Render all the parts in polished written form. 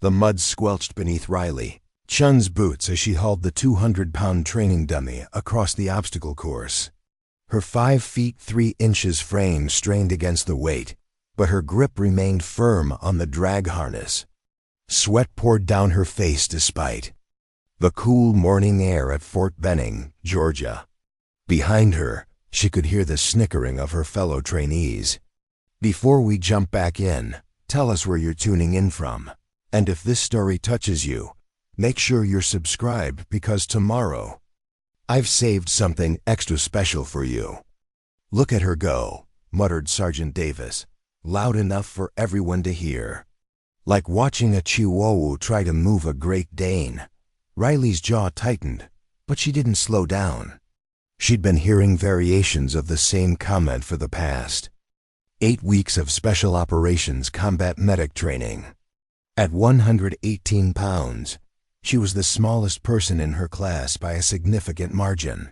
The mud squelched beneath Riley Chun's boots as she hauled the 200-pound training dummy across the obstacle course. Her 5 feet 3 inches frame strained against the weight, but her grip remained firm on the drag harness. Sweat poured down her face despite the cool morning air at Fort Benning, Georgia. Behind her, she could hear the snickering of her fellow trainees. Before we jump back in, tell us where you're tuning in from. And if this story touches you, make sure you're subscribed because tomorrow, I've saved something extra special for you. Look at her go, muttered Sergeant Davis, loud enough for everyone to hear. Like watching a Chihuahua try to move a Great Dane. Riley's jaw tightened, but she didn't slow down. She'd been hearing variations of the same comment for the past 8 weeks of Special Operations Combat Medic training. At 118 pounds, she was the smallest person in her class by a significant margin.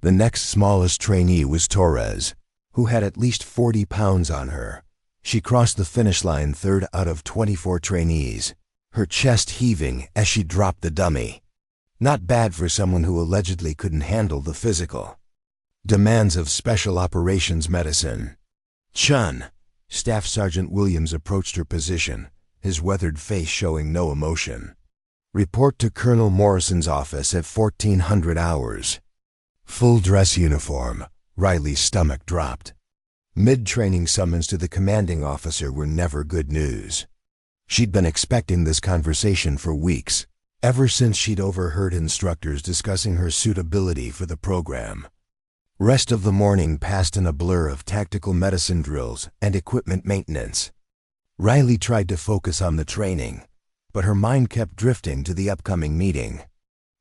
The next smallest trainee was Torres, who had at least 40 pounds on her. She crossed the finish line third out of 24 trainees, her chest heaving as she dropped the dummy. Not bad for someone who allegedly couldn't handle the physical demands of Special Operations medicine. Chun, Staff Sergeant Williams approached her position, his weathered face showing no emotion. Report to Colonel Morrison's office at 1400 hours. Full dress uniform. Riley's stomach dropped. Mid-training summons to the commanding officer were never good news. She'd been expecting this conversation for weeks, ever since she'd overheard instructors discussing her suitability for the program. Rest of the morning passed in a blur of tactical medicine drills and equipment maintenance. Riley tried to focus on the training, but her mind kept drifting to the upcoming meeting.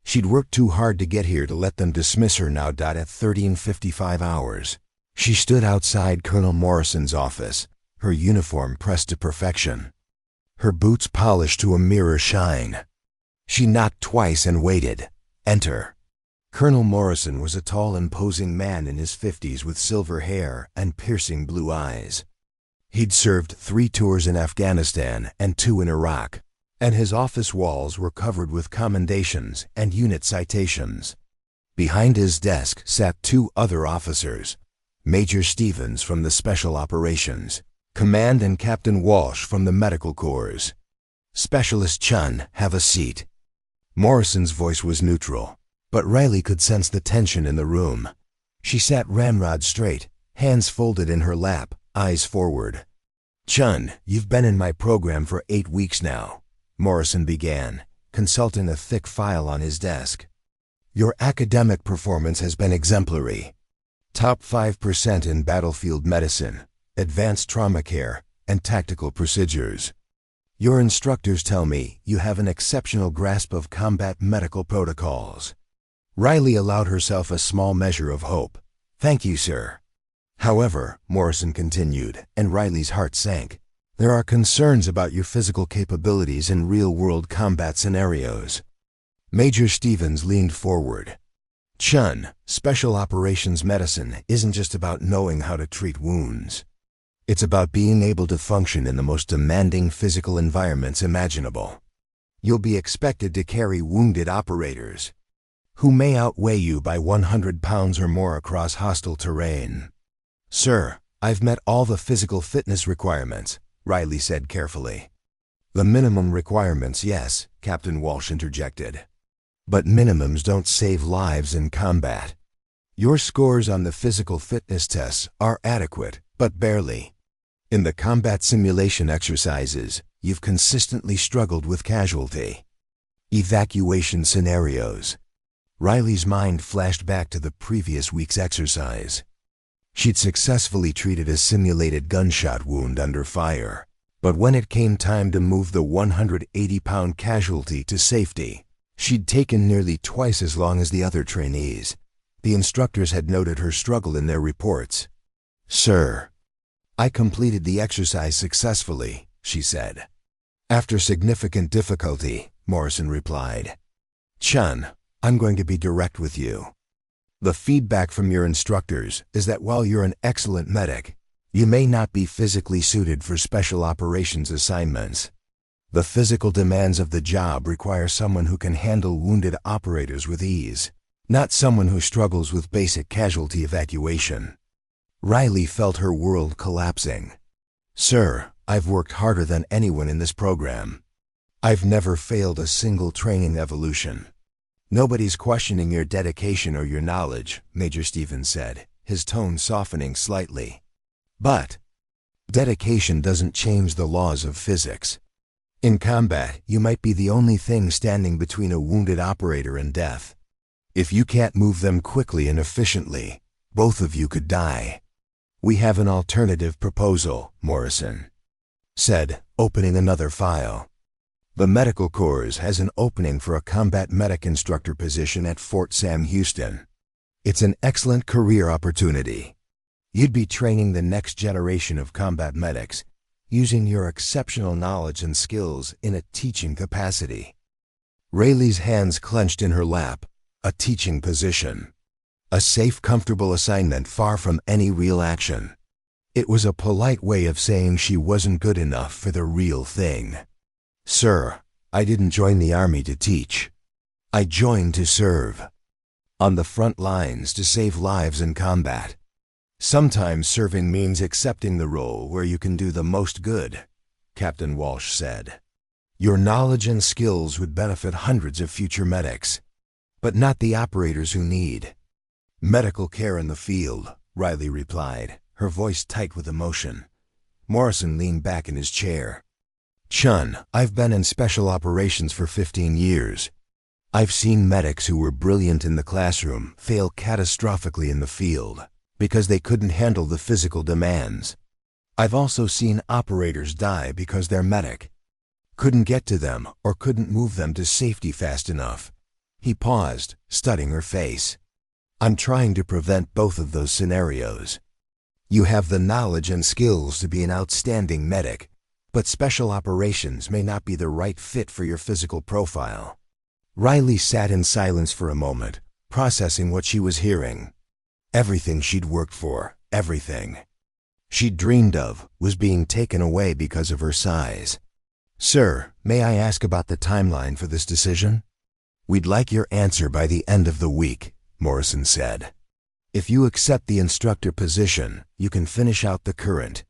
She'd worked too hard to get here to let them dismiss her now. At 13:55 hours, she stood outside Colonel Morrison's office, her uniform pressed to perfection, her boots polished to a mirror shine. She knocked twice and waited. Enter. Colonel Morrison was a tall, imposing man in his 50s with silver hair and piercing blue eyes. He'd served 3 tours in Afghanistan and 2 in Iraq, and his office walls were covered with commendations and unit citations. Behind his desk sat 2 other officers, Major Stevens from the Special Operations Command and Captain Walsh from the Medical Corps. Specialist Chun, have a seat. Morrison's voice was neutral, but Riley could sense the tension in the room. She sat ramrod straight, hands folded in her lap, eyes forward. Chun, you've been in my program for 8 weeks now, Morrison began, consulting a thick file on his desk. Your academic performance has been exemplary. Top 5% in battlefield medicine, advanced trauma care, and tactical procedures. Your instructors tell me you have an exceptional grasp of combat medical protocols. Riley allowed herself a small measure of hope. Thank you, sir. However, Morrison continued, and Riley's heart sank, there are concerns about your physical capabilities in real-world combat scenarios. Major Stevens leaned forward. Chun, Special Operations medicine isn't just about knowing how to treat wounds. It's about being able to function in the most demanding physical environments imaginable. You'll be expected to carry wounded operators who may outweigh you by 100 pounds or more across hostile terrain. Sir, I've met all the physical fitness requirements, Riley said carefully. The minimum requirements, yes, Captain Walsh interjected. But minimums don't save lives in combat. Your scores on the physical fitness tests are adequate, but barely. In the combat simulation exercises, you've consistently struggled with casualty. Evacuation scenarios. Riley's mind flashed back to the previous week's exercise. She'd successfully treated a simulated gunshot wound under fire, but when it came time to move the 180-pound casualty to safety, she'd taken nearly twice as long as the other trainees. The instructors had noted her struggle in their reports. Sir, I completed the exercise successfully, she said. After significant difficulty, Morrison replied. Chun, I'm going to be direct with you. The feedback from your instructors is that while you're an excellent medic, you may not be physically suited for special operations assignments. The physical demands of the job require someone who can handle wounded operators with ease, not someone who struggles with basic casualty evacuation. Riley felt her world collapsing. "Sir, I've worked harder than anyone in this program. I've never failed a single training evolution." "Nobody's questioning your dedication or your knowledge," Major Stevens said, his tone softening slightly. "But dedication doesn't change the laws of physics. In combat, you might be the only thing standing between a wounded operator and death. If you can't move them quickly and efficiently, both of you could die. We have an alternative proposal," Morrison said, opening another file. "The Medical Corps has an opening for a combat medic instructor position at Fort Sam Houston. It's an excellent career opportunity. You'd be training the next generation of combat medics, using your exceptional knowledge and skills in a teaching capacity." Rayleigh's hands clenched in her lap. A teaching position. A safe, comfortable assignment far from any real action. It was a polite way of saying she wasn't good enough for the real thing. "Sir, I didn't join the Army to teach. I joined to serve. On the front lines to save lives in combat. Sometimes serving means accepting the role where you can do the most good," Captain Walsh said. "Your knowledge and skills would benefit hundreds of future medics, but not the operators who need medical care in the field," Riley replied, her voice tight with emotion. Morrison leaned back in his chair. "Chun, I've been in special operations for 15 years. I've seen medics who were brilliant in the classroom fail catastrophically in the field because they couldn't handle the physical demands. I've also seen operators die because their medic couldn't get to them or couldn't move them to safety fast enough." He paused, studying her face. "I'm trying to prevent both of those scenarios. You have the knowledge and skills to be an outstanding medic, but special operations may not be the right fit for your physical profile." Riley sat in silence for a moment, processing what she was hearing. Everything she'd worked for, everything she'd dreamed of, was being taken away because of her size. "Sir, may I ask about the timeline for this decision?" "We'd like your answer by the end of the week," Morrison said. "If you accept the instructor position, you can finish out the current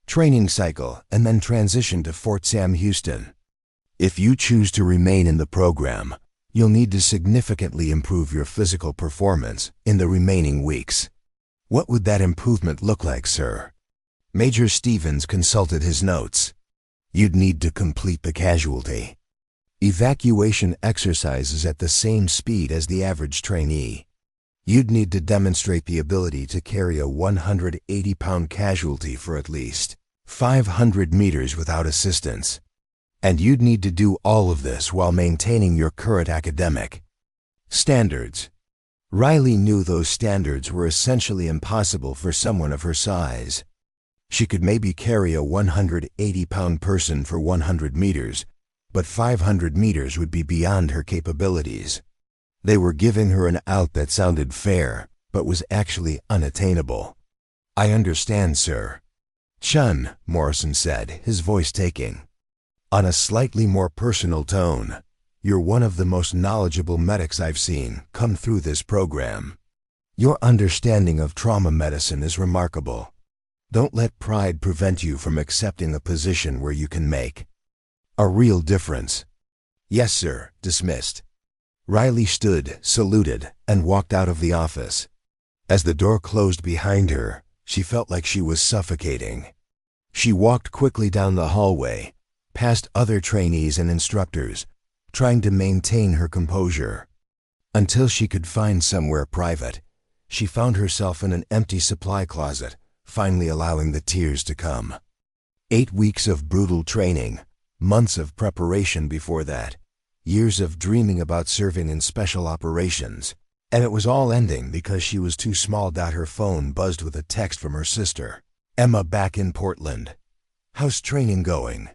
training cycle and then transition to Fort Sam Houston. If you choose to remain in the program, you'll need to significantly improve your physical performance in the remaining weeks." "What would that improvement look like, sir?" Major Stevens consulted his notes. "You'd need to complete the casualty evacuation exercises at the same speed as the average trainee. You'd need to demonstrate the ability to carry a 180-pound casualty for at least 500 meters without assistance. And you'd need to do all of this while maintaining your current academic standards." Riley knew those standards were essentially impossible for someone of her size. She could maybe carry a 180-pound person for 100 meters, but 500 meters would be beyond her capabilities. They were giving her an out that sounded fair, but was actually unattainable. "I understand, sir." "Chun," Morrison said, his voice taking on a slightly more personal tone, "you're one of the most knowledgeable medics I've seen come through this program. Your understanding of trauma medicine is remarkable. Don't let pride prevent you from accepting a position where you can make a real difference." "Yes, sir," dismissed. Riley stood, saluted, and walked out of the office. As the door closed behind her, she felt like she was suffocating. She walked quickly down the hallway, past other trainees and instructors, trying to maintain her composure. Until she could find somewhere private, she found herself in an empty supply closet, finally allowing the tears to come. 8 weeks of brutal training, months of preparation before that, years of dreaming about serving in special operations, and it was all ending because she was too small. Her phone buzzed with a text from her sister. "Emma, back in Portland. How's training going?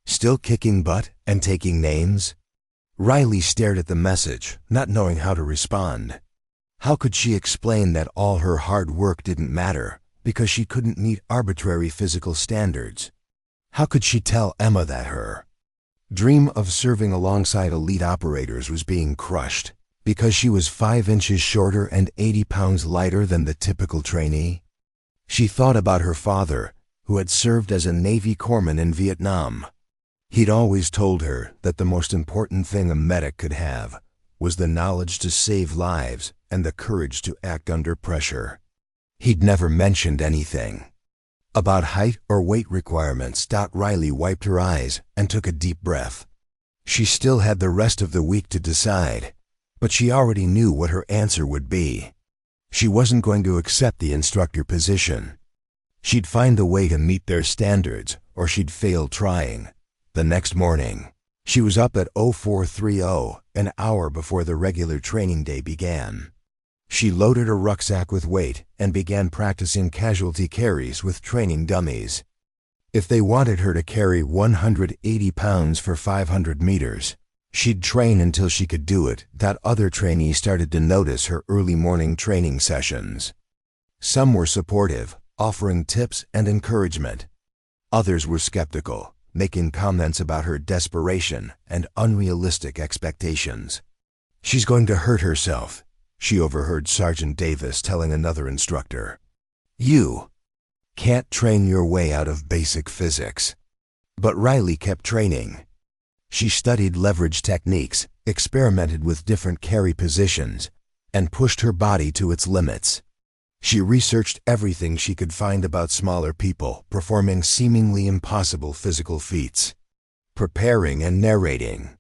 Still kicking butt and taking names?" Riley stared at the message, not knowing how to respond. How could she explain that all her hard work didn't matter because she couldn't meet arbitrary physical standards? How could she tell Emma that her Dream of serving alongside elite operators was being crushed because she was 5 inches shorter and 80 pounds lighter than the typical trainee. She thought about her father, who had served as a Navy corpsman in Vietnam. He'd always told her that the most important thing a medic could have was the knowledge to save lives and the courage to act under pressure. He'd never mentioned anything about height or weight requirements. Riley wiped her eyes and took a deep breath. She still had the rest of the week to decide, but she already knew what her answer would be. She wasn't going to accept the instructor position. She'd find a way to meet their standards, or she'd fail trying. The next morning, she was up at 0430, an hour before the regular training day began. She loaded her rucksack with weight and began practicing casualty carries with training dummies. If they wanted her to carry 180 pounds for 500 meters, she'd train until she could do it. Other trainees started to notice her early morning training sessions. Some were supportive, offering tips and encouragement. Others were skeptical, making comments about her desperation and unrealistic expectations. "She's going to hurt herself," she overheard Sergeant Davis telling another instructor. "You can't train your way out of basic physics." But Riley kept training. She studied leverage techniques, experimented with different carry positions, and pushed her body to its limits. She researched everything she could find about smaller people performing seemingly impossible physical feats, preparing and narrating.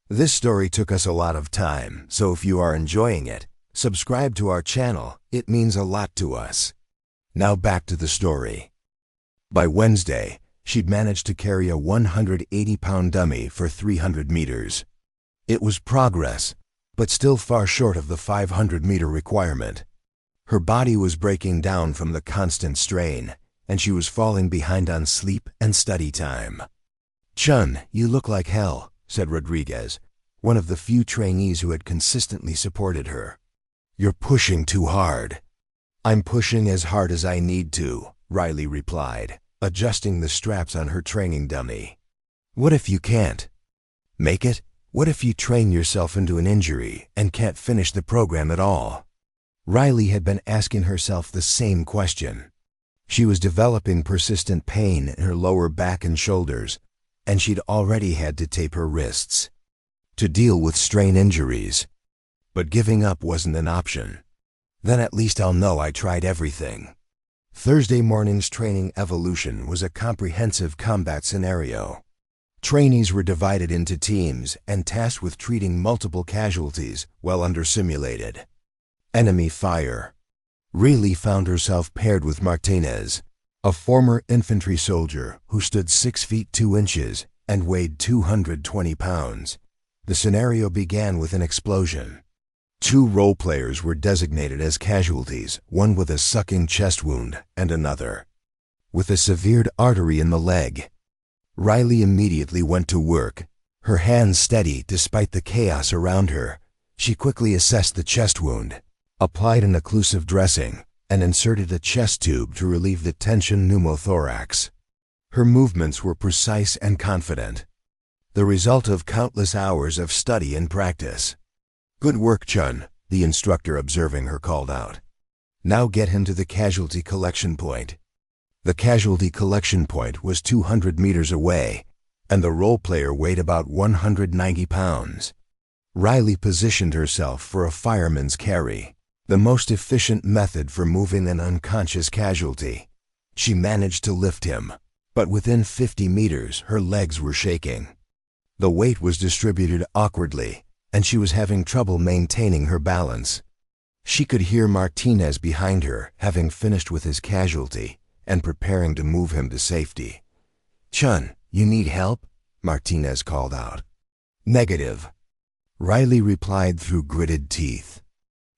This story took us a lot of time, so if you are enjoying it, subscribe to our channel. It means a lot to us. Now back to the story. By Wednesday, she'd managed to carry a 180-pound dummy for 300 meters. It was progress, but still far short of the 500-meter requirement. Her body was breaking down from the constant strain, and she was falling behind on sleep and study time. "Chun, you look like hell," said Rodriguez, one of the few trainees who had consistently supported her. "You're pushing too hard." "I'm pushing as hard as I need to," Riley replied, adjusting the straps on her training dummy. "What if you can't make it? What if you train yourself into an injury and can't finish the program at all?" Riley had been asking herself the same question. She was developing persistent pain in her lower back and shoulders, and she'd already had to tape her wrists to deal with strain injuries. But giving up wasn't an option. "Then at least I'll know I tried everything." Thursday morning's training evolution was a comprehensive combat scenario. Trainees were divided into teams and tasked with treating multiple casualties while under simulated enemy fire. Riley found herself paired with Martinez, a former infantry soldier who stood 6 feet 2 inches and weighed 220 pounds. The scenario began with an explosion. 2 role players were designated as casualties, one with a sucking chest wound and another with a severed artery in the leg. Riley immediately went to work, her hands steady despite the chaos around her. She quickly assessed the chest wound, applied an occlusive dressing, and inserted a chest tube to relieve the tension pneumothorax. Her movements were precise and confident, the result of countless hours of study and practice. "Good work, Chun," the instructor observing her called out. "Now get him to the casualty collection point." The casualty collection point was 200 meters away, and the role player weighed about 190 pounds. Riley positioned herself for a fireman's carry, the most efficient method for moving an unconscious casualty. She managed to lift him, but within 50 meters her legs were shaking. The weight was distributed awkwardly, and she was having trouble maintaining her balance. She could hear Martinez behind her, having finished with his casualty and preparing to move him to safety. "Chun, you need help?" Martinez called out. "Negative," Riley replied through gritted teeth.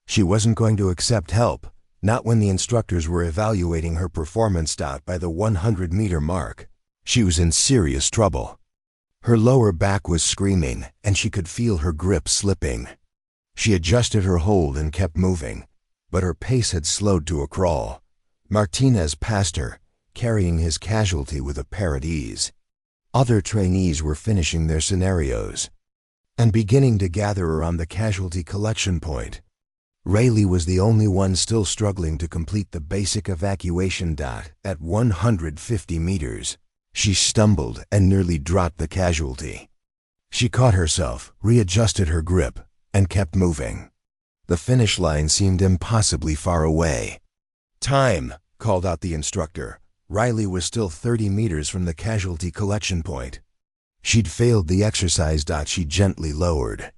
She wasn't going to accept help, not when the instructors were evaluating her performance by the 100-meter mark. She was in serious trouble. Her lower back was screaming, and she could feel her grip slipping. She adjusted her hold and kept moving, but her pace had slowed to a crawl. Martinez passed her, carrying his casualty with apparent ease. Other trainees were finishing their scenarios and beginning to gather around the casualty collection point. Riley was the only one still struggling to complete the basic evacuation. At 150 meters, she stumbled and nearly dropped the casualty. She caught herself, readjusted her grip, and kept moving. The finish line seemed impossibly far away. "Time," called out the instructor. Riley was still 30 meters from the casualty collection point. She'd failed the exercise. She gently lowered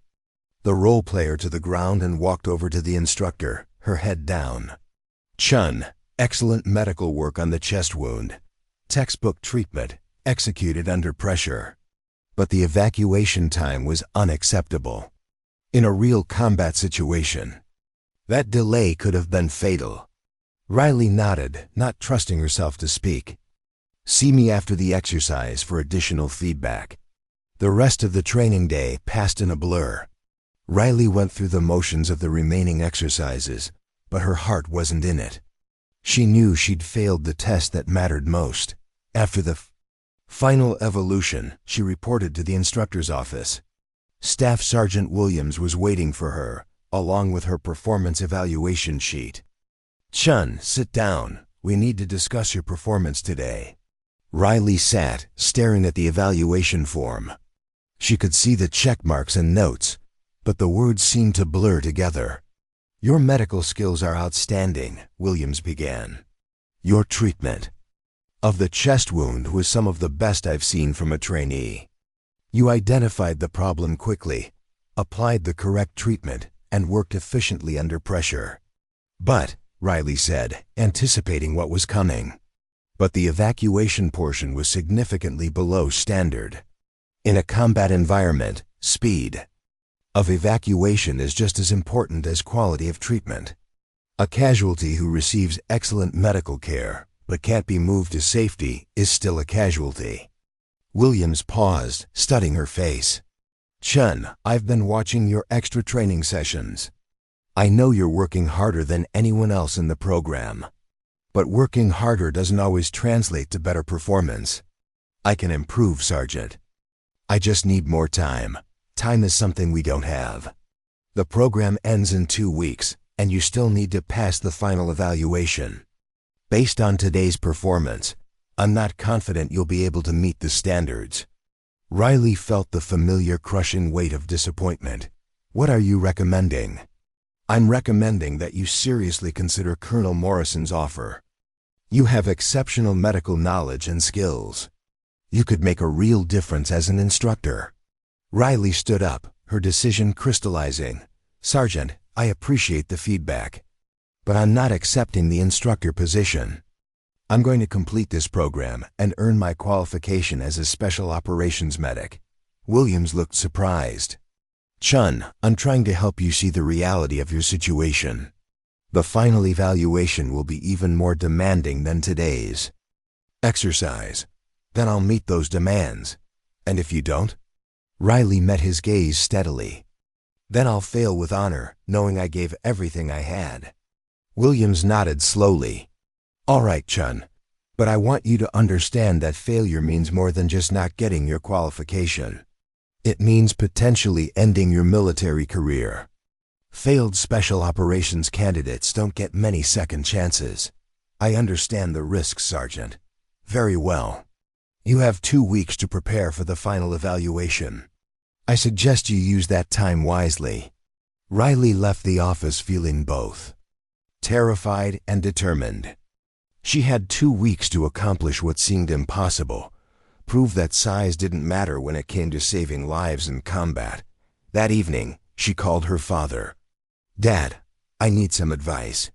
the role player to the ground and walked over to the instructor, her head down. "Chun, excellent medical work on the chest wound. Textbook treatment, executed under pressure. But the evacuation time was unacceptable. In a real combat situation, that delay could have been fatal." Riley nodded, not trusting herself to speak. "See me after the exercise for additional feedback." The rest of the training day passed in a blur. Riley went through the motions of the remaining exercises, but her heart wasn't in it. She knew she'd failed the test that mattered most. After the final evolution, she reported to the instructor's office. Staff Sergeant Williams was waiting for her, along with her performance evaluation sheet. "Chun, sit down. We need to discuss your performance today." Riley sat, staring at the evaluation form. She could see the check marks and notes, but the words seemed to blur together. "Your medical skills are outstanding," Williams began. "Your treatment of the chest wound was some of the best I've seen from a trainee. You identified the problem quickly, applied the correct treatment, and worked efficiently under pressure." "But," Riley said, anticipating what was coming, "but the evacuation portion was significantly below standard. In a combat environment, speed of evacuation is just as important as quality of treatment. A casualty who receives excellent medical care but can't be moved to safety is still a casualty." Williams paused, studying her face. "Chun, I've been watching your extra training sessions. I know you're working harder than anyone else in the program. But working harder doesn't always translate to better performance. I can improve, Sergeant. I just need more time. Time is something we don't have. The program ends in 2 weeks, and you still need to pass the final evaluation. Based on today's performance, I'm not confident you'll be able to meet the standards." Riley felt the familiar crushing weight of disappointment. "What are you recommending?" "I'm recommending that you seriously consider Colonel Morrison's offer. You have exceptional medical knowledge and skills. You could make a real difference as an instructor." Riley stood up, her decision crystallizing. "Sergeant, I appreciate the feedback, but I'm not accepting the instructor position. I'm going to complete this program and earn my qualification as a Special Operations Medic." Williams looked surprised. "Chun, I'm trying to help you see the reality of your situation. The final evaluation will be even more demanding than today's exercise. Then I'll meet those demands. And if you don't?" Riley met his gaze steadily. "Then I'll fail with honor, knowing I gave everything I had." Williams nodded slowly. "All right, Chun, but I want you to understand that failure means more than just not getting your qualification. It means potentially ending your military career. Failed special operations candidates don't get many second chances. I understand the risks, Sergeant. Very well. You have 2 weeks to prepare for the final evaluation. I suggest you use that time wisely." Riley left the office feeling both terrified and determined. She had 2 weeks to accomplish what seemed impossible, prove that size didn't matter when it came to saving lives in combat. That evening, she called her father. "Dad, I need some advice."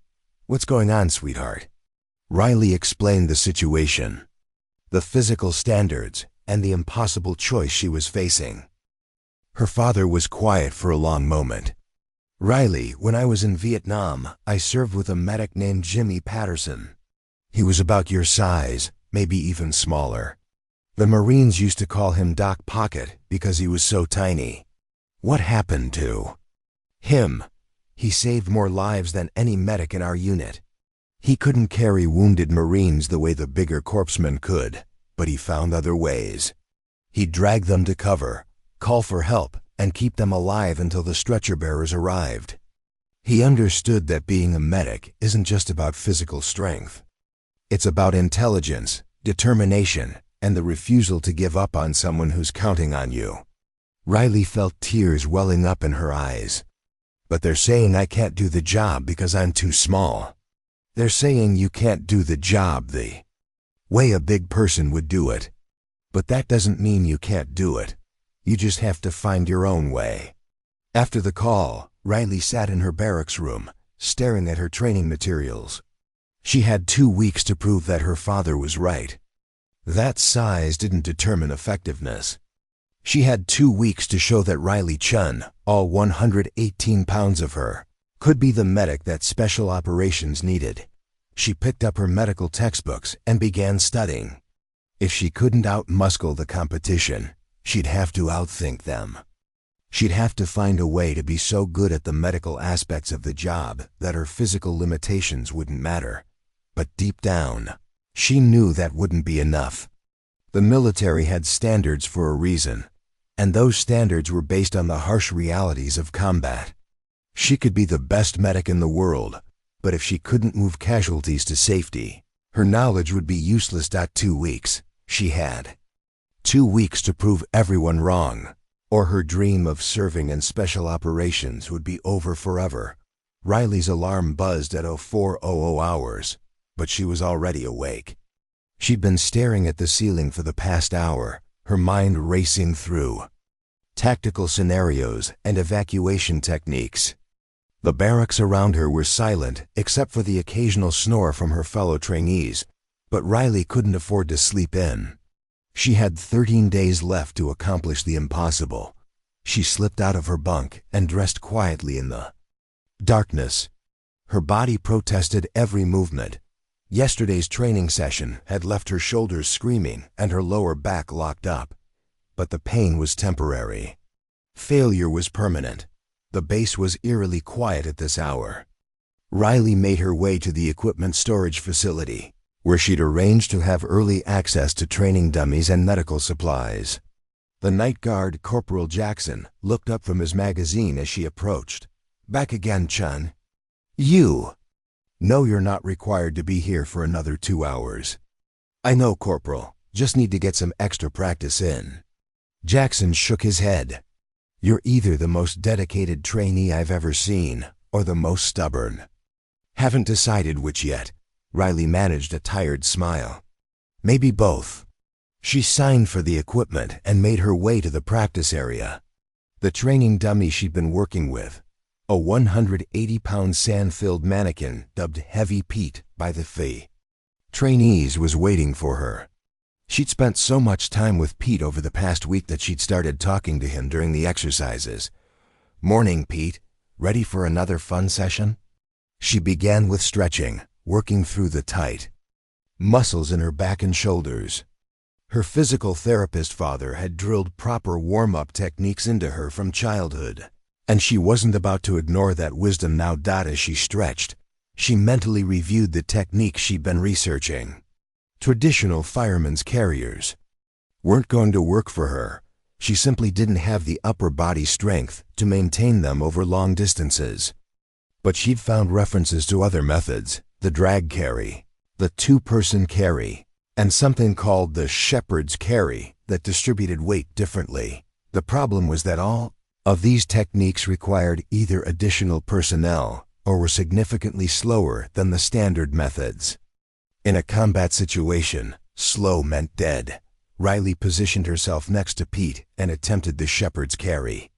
"What's going on, sweetheart?" Riley explained the situation, the physical standards, and the impossible choice she was facing. Her father was quiet for a long moment. "Riley, when I was in Vietnam, I served with a medic named Jimmy Patterson. He was about your size, maybe even smaller. The Marines used to call him Doc Pocket because he was so tiny. What happened to him? He saved more lives than any medic in our unit. He couldn't carry wounded Marines the way the bigger corpsmen could, but he found other ways. He'd drag them to cover, call for help, and keep them alive until the stretcher bearers arrived. He understood that being a medic isn't just about physical strength. It's about intelligence, determination, and the refusal to give up on someone who's counting on you. Riley felt tears welling up in her eyes. But they're saying I can't do the job because I'm too small. They're saying you can't do the job the way a big person would do it. But that doesn't mean you can't do it. You just have to find your own way. After the call, Riley sat in her barracks room, staring at her training materials. She had 2 weeks to prove that her father was right. That size didn't determine effectiveness. She had 2 weeks to show that Riley Chun, all 118 pounds of her, could be the medic that special operations needed. She picked up her medical textbooks and began studying. If she couldn't out-muscle the competition, she'd have to outthink them. She'd have to find a way to be so good at the medical aspects of the job that her physical limitations wouldn't matter. But deep down, she knew that wouldn't be enough. The military had standards for a reason, and those standards were based on the harsh realities of combat. She could be the best medic in the world, but if she couldn't move casualties to safety, her knowledge would be useless. 2 weeks. She had 2 weeks to prove everyone wrong, or her dream of serving in special operations would be over forever. Riley's alarm buzzed at 04:00 hours, but she was already awake. She'd been staring at the ceiling for the past hour, her mind racing through tactical scenarios and evacuation techniques. The barracks around her were silent except for the occasional snore from her fellow trainees, but Riley couldn't afford to sleep in. She had 13 days left to accomplish the impossible. She slipped out of her bunk and dressed quietly in the darkness. Her body protested every movement. Yesterday's training session had left her shoulders screaming and her lower back locked up. But the pain was temporary. Failure was permanent. The base was eerily quiet at this hour. Riley made her way to the equipment storage facility, where she'd arranged to have early access to training dummies and medical supplies. The night guard, Corporal Jackson, looked up from his magazine as she approached. "Back again, Chun." "You?" "No, you're not required to be here for another 2 hours." "I know, Corporal. Just need to get some extra practice in." Jackson shook his head. "You're either the most dedicated trainee I've ever seen, or the most stubborn." "Haven't decided which yet." Riley managed a tired smile. "Maybe both." She signed for the equipment and made her way to the practice area. The training dummy she'd been working with, a 180-pound sand-filled mannequin dubbed Heavy Pete by the trainees, was waiting for her. She'd spent so much time with Pete over the past week that she'd started talking to him during the exercises. "Morning, Pete. Ready for another fun session?" She began with stretching, working through the tight muscles in her back and shoulders. Her physical therapist father had drilled proper warm-up techniques into her from childhood, and she wasn't about to ignore that wisdom now. As she stretched, she mentally reviewed the techniques she'd been researching. Traditional fireman's carriers weren't going to work for her. She simply didn't have the upper body strength to maintain them over long distances. But she'd found references to other methods: the drag carry, the 2-person carry, and something called the shepherd's carry that distributed weight differently. The problem was that all of these techniques required either additional personnel or were significantly slower than the standard methods. In a combat situation, slow meant dead. Riley positioned herself next to Pete and attempted the shepherd's carry.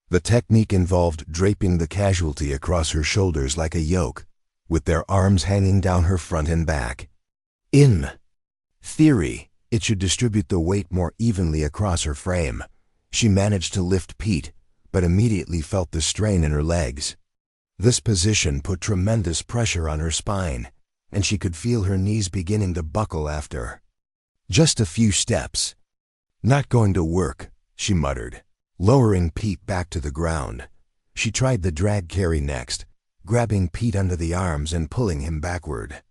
The technique involved draping the casualty across her shoulders like a yoke, with their arms hanging down her front and back. In theory, it should distribute the weight more evenly across her frame. She managed to lift Pete, but immediately felt the strain in her legs. This position put tremendous pressure on her spine, and she could feel her knees beginning to buckle after just a few steps. "Not going to work," she muttered, lowering Pete back to the ground. She tried the drag carry next, grabbing Pete under the arms and pulling him backward.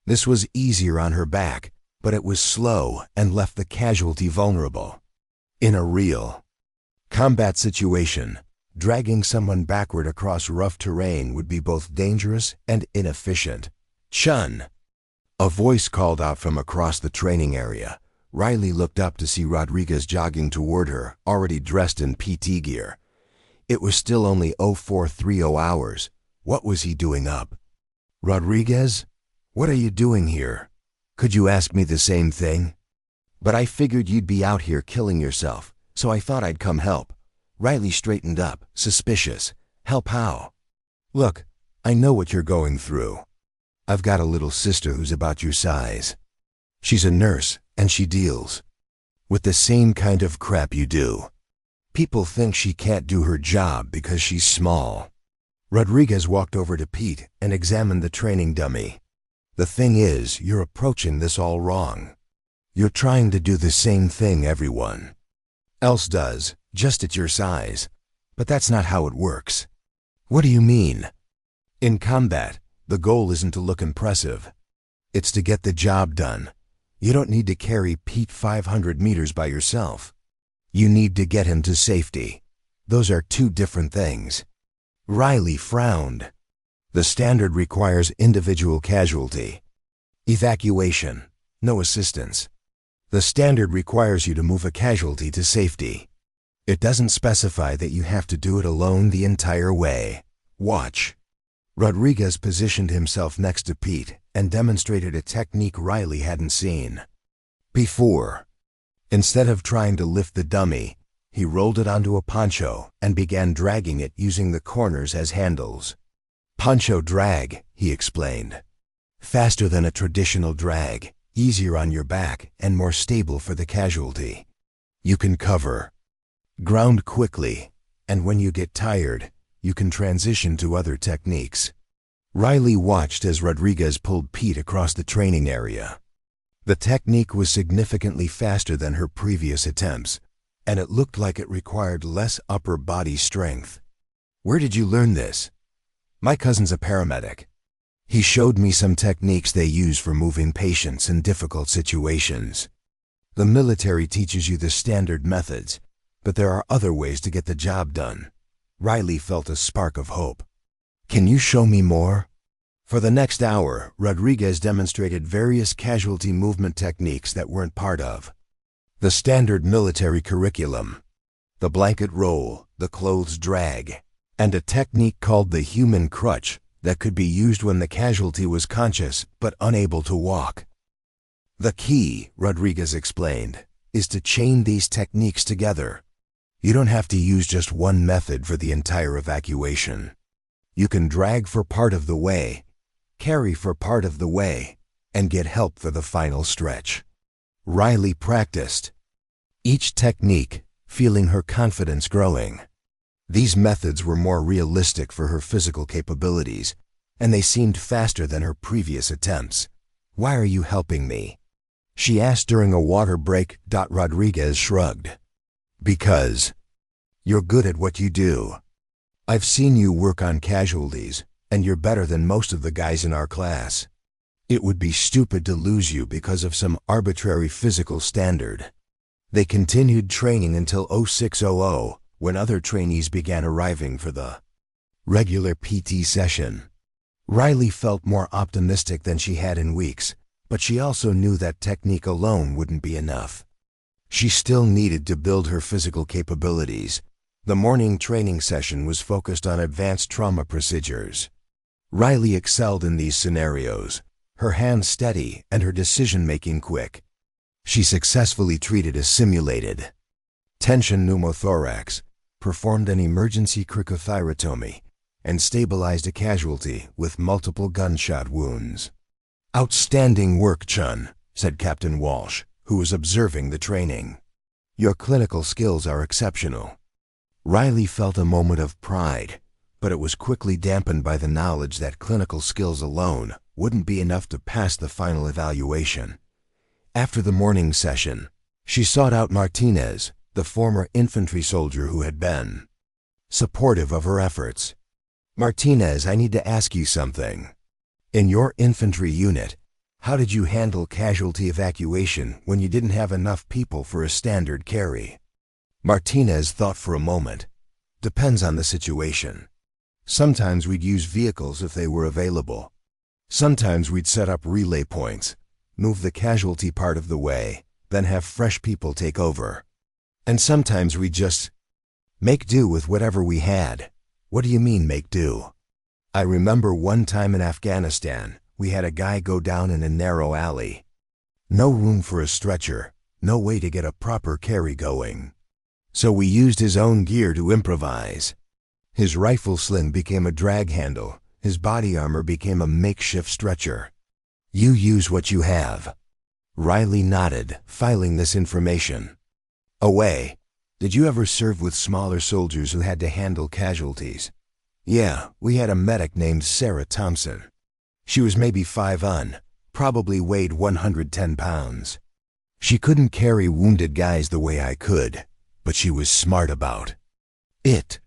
This was easier on her back, but it was slow and left the casualty vulnerable. In a real combat situation, dragging someone backward across rough terrain would be both dangerous and inefficient. "Chun!" A voice called out from across the training area. Riley looked up to see Rodriguez jogging toward her, already dressed in PT gear. It was still only 0430 hours. What was he doing up? "Rodriguez, what are you doing here? Could you ask me the same thing? But I figured you'd be out here killing yourself, so I thought I'd come help." Riley straightened up, suspicious. "Help how?" "Look, I know what you're going through. I've got a little sister who's about your size. She's a nurse, and she deals with the same kind of crap you do. People think she can't do her job because she's small." Rodriguez walked over to Pete and examined the training dummy. "The thing is, you're approaching this all wrong. You're trying to do the same thing everyone else does, just at your size. But that's not how it works." "What do you mean?" "In combat, the goal isn't to look impressive. It's to get the job done. You don't need to carry Pete 500 meters by yourself. You need to get him to safety. Those are two different things." Riley frowned. "The standard requires individual casualty. Evacuation, no assistance. The standard requires you to move a casualty to safety. It doesn't specify that you have to do it alone the entire way. Watch." Rodriguez positioned himself next to Pete and demonstrated a technique Riley hadn't seen before. Instead of trying to lift the dummy, he rolled it onto a poncho and began dragging it using the corners as handles. "Poncho drag," he explained. "Faster than a traditional drag, easier on your back, and more stable for the casualty. You can cover ground quickly, and when you get tired, you can transition to other techniques." Riley watched as Rodriguez pulled Pete across the training area. The technique was significantly faster than her previous attempts, and it looked like it required less upper body strength. "Where did you learn this?" "My cousin's a paramedic. He showed me some techniques they use for moving patients in difficult situations. The military teaches you the standard methods, but there are other ways to get the job done." Riley felt a spark of hope. "Can you show me more?" For the next hour, Rodriguez demonstrated various casualty movement techniques that weren't part of the standard military curriculum. The blanket roll, the clothes drag, and a technique called the human crutch that could be used when the casualty was conscious but unable to walk. "The key," Rodriguez explained, "is to chain these techniques together. You don't have to use just one method for the entire evacuation. You can drag for part of the way, carry for part of the way, and get help for the final stretch." Riley practiced each technique, feeling her confidence growing. These methods were more realistic for her physical capabilities, and they seemed faster than her previous attempts. "Why are you helping me?" she asked during a water break. Rodriguez shrugged. "Because you're good at what you do. I've seen you work on casualties, and you're better than most of the guys in our class. It would be stupid to lose you because of some arbitrary physical standard." They continued training until 0600, when other trainees began arriving for the regular PT session. Riley felt more optimistic than she had in weeks, but she also knew that technique alone wouldn't be enough. She still needed to build her physical capabilities. The morning training session was focused on advanced trauma procedures. Riley excelled in these scenarios, her hands steady and her decision-making quick. She successfully treated a simulated tension pneumothorax, performed an emergency cricothyrotomy, and stabilized a casualty with multiple gunshot wounds. "Outstanding work, Chun," said Captain Walsh, who was observing the training. "Your clinical skills are exceptional." Riley felt a moment of pride, but it was quickly dampened by the knowledge that clinical skills alone wouldn't be enough to pass the final evaluation. After the morning session, she sought out Martinez, the former infantry soldier who had been supportive of her efforts. "Martinez, I need to ask you something. In your infantry unit, how did you handle casualty evacuation when you didn't have enough people for a standard carry?" Martinez thought for a moment. Depends on the situation. Sometimes we'd use vehicles if they were available. Sometimes we'd set up relay points, move the casualty part of the way, then have fresh people take over. And sometimes we'd just make do with whatever we had. What do you mean, make do? I remember one time in Afghanistan, we had a guy go down in a narrow alley. No room for a stretcher, no way to get a proper carry going. So we used his own gear to improvise. His rifle sling became a drag handle, his body armor became a makeshift stretcher. You use what you have. Riley nodded, filing this information away. Did you ever serve with smaller soldiers who had to handle casualties? Yeah, we had a medic named Sarah Thompson. She was maybe 5', probably weighed 110 pounds. She couldn't carry wounded guys the way I could, but she was smart about it.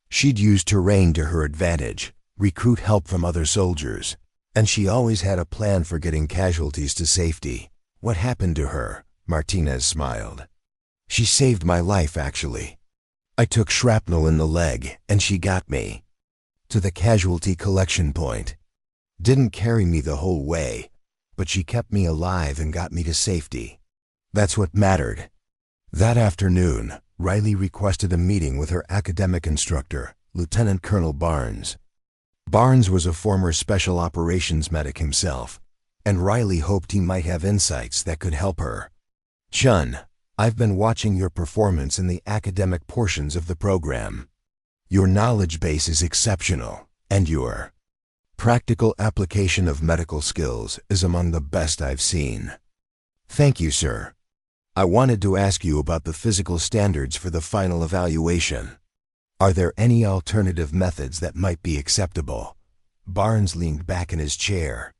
She'd use terrain to her advantage, recruit help from other soldiers, and she always had a plan for getting casualties to safety. What happened to her? Martinez smiled. She saved my life, actually. I took shrapnel in the leg, and she got me to the casualty collection point. Didn't carry me the whole way, but she kept me alive and got me to safety. That's what mattered. That afternoon, Riley requested a meeting with her academic instructor, Lieutenant Colonel Barnes. Barnes was a former special operations medic himself, and Riley hoped he might have insights that could help her. Chun, I've been watching your performance in the academic portions of the program. Your knowledge base is exceptional, and your practical application of medical skills is among the best I've seen. Thank you, sir. I wanted to ask you about the physical standards for the final evaluation. Are there any alternative methods that might be acceptable? Barnes leaned back in his chair.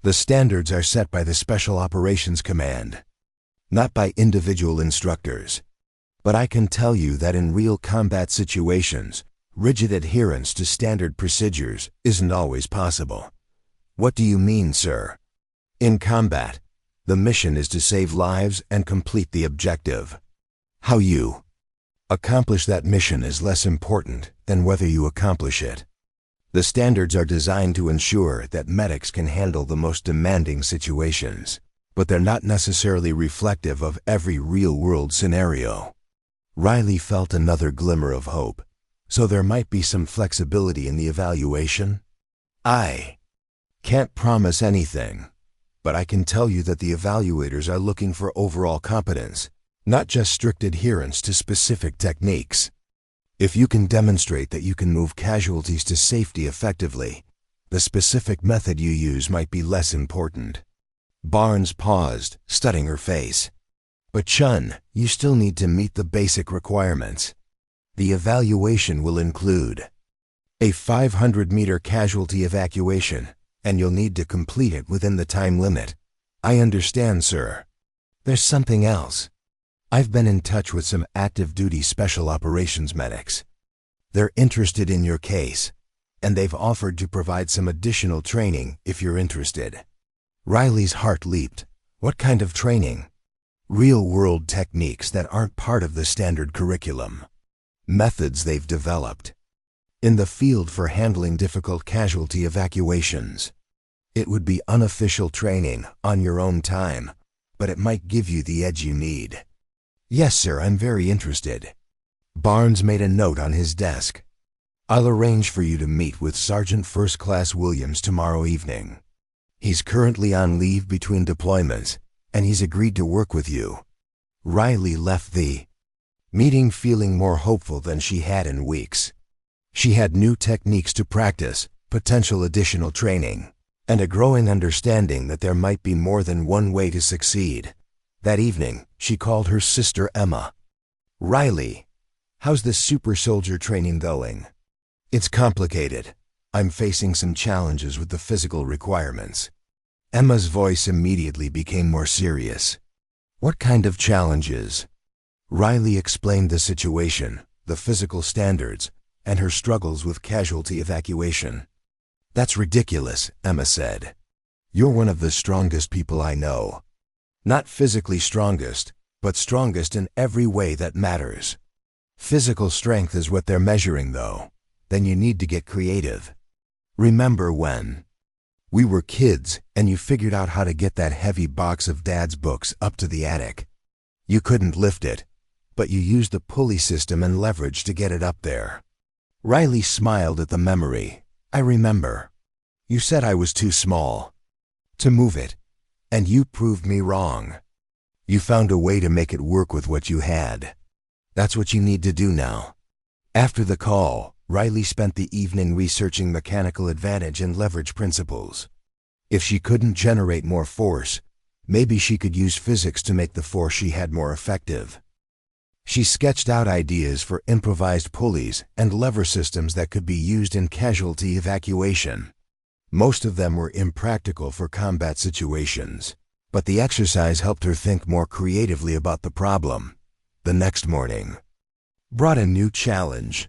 The standards are set by the Special Operations Command, not by individual instructors. But I can tell you that in real combat situations, rigid adherence to standard procedures isn't always possible. What do you mean, sir? In combat, the mission is to save lives and complete the objective. How you accomplish that mission is less important than whether you accomplish it. The standards are designed to ensure that medics can handle the most demanding situations, but they're not necessarily reflective of every real-world scenario. Riley felt another glimmer of hope. So there might be some flexibility in the evaluation? I can't promise anything, but I can tell you that the evaluators are looking for overall competence, not just strict adherence to specific techniques. If you can demonstrate that you can move casualties to safety effectively, the specific method you use might be less important. Barnes paused, studying her face. But Chun, you still need to meet the basic requirements. The evaluation will include a 500-meter casualty evacuation, and you'll need to complete it within the time limit. I understand, sir. There's something else. I've been in touch with some active-duty special operations medics. They're interested in your case, and they've offered to provide some additional training if you're interested. Riley's heart leaped. What kind of training? Real-world techniques that aren't part of the standard curriculum. Methods they've developed in the field for handling difficult casualty evacuations. It would be unofficial training on your own time, but it might give you the edge you need. Yes, sir, I'm very interested. Barnes made a note on his desk. I'll arrange for you to meet with Sergeant First Class Williams tomorrow evening. He's currently on leave between deployments, and he's agreed to work with you. Riley left the meeting feeling more hopeful than she had in weeks. She had new techniques to practice, potential additional training, and a growing understanding that there might be more than one way to succeed. That evening, she called her sister Emma. Riley, how's the super soldier training going? It's complicated. I'm facing some challenges with the physical requirements. Emma's voice immediately became more serious. What kind of challenges? Riley explained the situation, the physical standards, and her struggles with casualty evacuation. That's ridiculous, Emma said. You're one of the strongest people I know. Not physically strongest, but strongest in every way that matters. Physical strength is what they're measuring, though. Then you need to get creative. Remember when we were kids and you figured out how to get that heavy box of Dad's books up to the attic? You couldn't lift it, but you used the pulley system and leverage to get it up there. Riley smiled at the memory. I remember. You said I was too small to move it, and you proved me wrong. You found a way to make it work with what you had. That's what you need to do now. After the call, Riley spent the evening researching mechanical advantage and leverage principles. If she couldn't generate more force, maybe she could use physics to make the force she had more effective. She sketched out ideas for improvised pulleys and lever systems that could be used in casualty evacuation. Most of them were impractical for combat situations, but the exercise helped her think more creatively about the problem. The next morning brought a new challenge.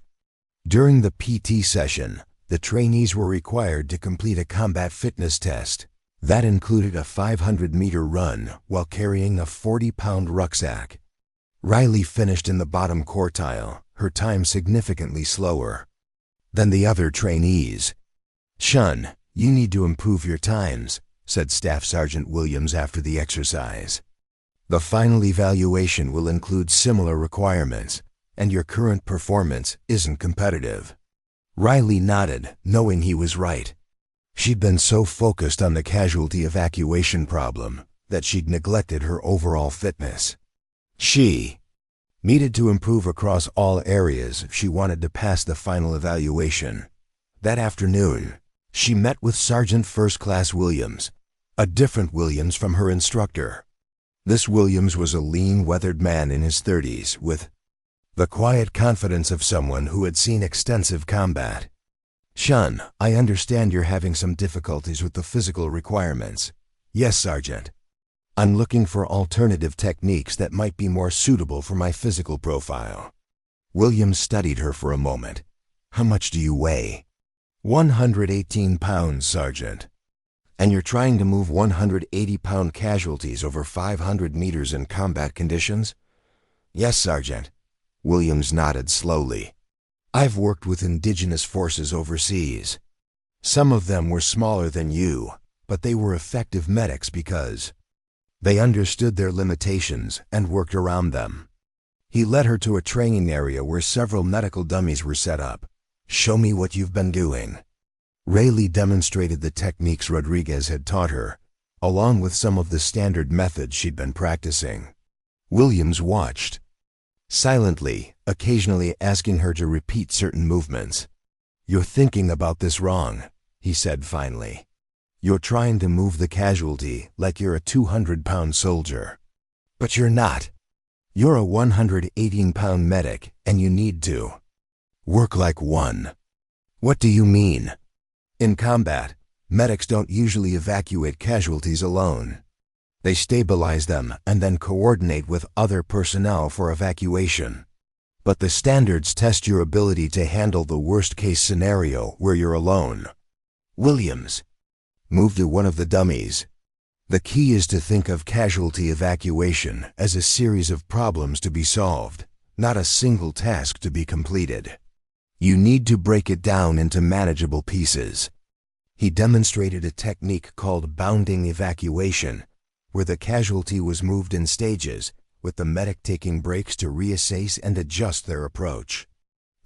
During the PT session, the trainees were required to complete a combat fitness test. That included a 500-meter run while carrying a 40-pound rucksack. Riley finished in the bottom quartile, her time significantly slower than the other trainees. "Shun, you need to improve your times," said Staff Sergeant Williams after the exercise. "The final evaluation will include similar requirements, and your current performance isn't competitive." Riley nodded, knowing he was right. She'd been so focused on the casualty evacuation problem that she'd neglected her overall fitness. She needed to improve across all areas if she wanted to pass the final evaluation. That afternoon, she met with Sergeant First Class Williams, a different Williams from her instructor. This Williams was a lean, weathered man in his 30s with the quiet confidence of someone who had seen extensive combat. "Shun, I understand you're having some difficulties with the physical requirements." "Yes, Sergeant. I'm looking for alternative techniques that might be more suitable for my physical profile." Williams studied her for a moment. "How much do you weigh?" 118 pounds, Sergeant. "And you're trying to move 180-pound casualties over 500 meters in combat conditions?" "Yes, Sergeant." Williams nodded slowly. "I've worked with indigenous forces overseas. Some of them were smaller than you, but they were effective medics because they understood their limitations and worked around them." He led her to a training area where several medical dummies were set up. "Show me what you've been doing." Rayleigh demonstrated the techniques Rodriguez had taught her, along with some of the standard methods she'd been practicing. Williams watched silently, occasionally asking her to repeat certain movements. "You're thinking about this wrong," he said finally. "You're trying to move the casualty like you're a 200-pound soldier. But you're not. You're a 118-pound medic, and you need to work like one." "What do you mean?" "In combat, medics don't usually evacuate casualties alone. They stabilize them and then coordinate with other personnel for evacuation. But the standards test your ability to handle the worst-case scenario where you're alone." Williams moved to one of the dummies. "The key is to think of casualty evacuation as a series of problems to be solved, not a single task to be completed. You need to break it down into manageable pieces." He demonstrated a technique called bounding evacuation, where the casualty was moved in stages, with the medic taking breaks to reassess and adjust their approach.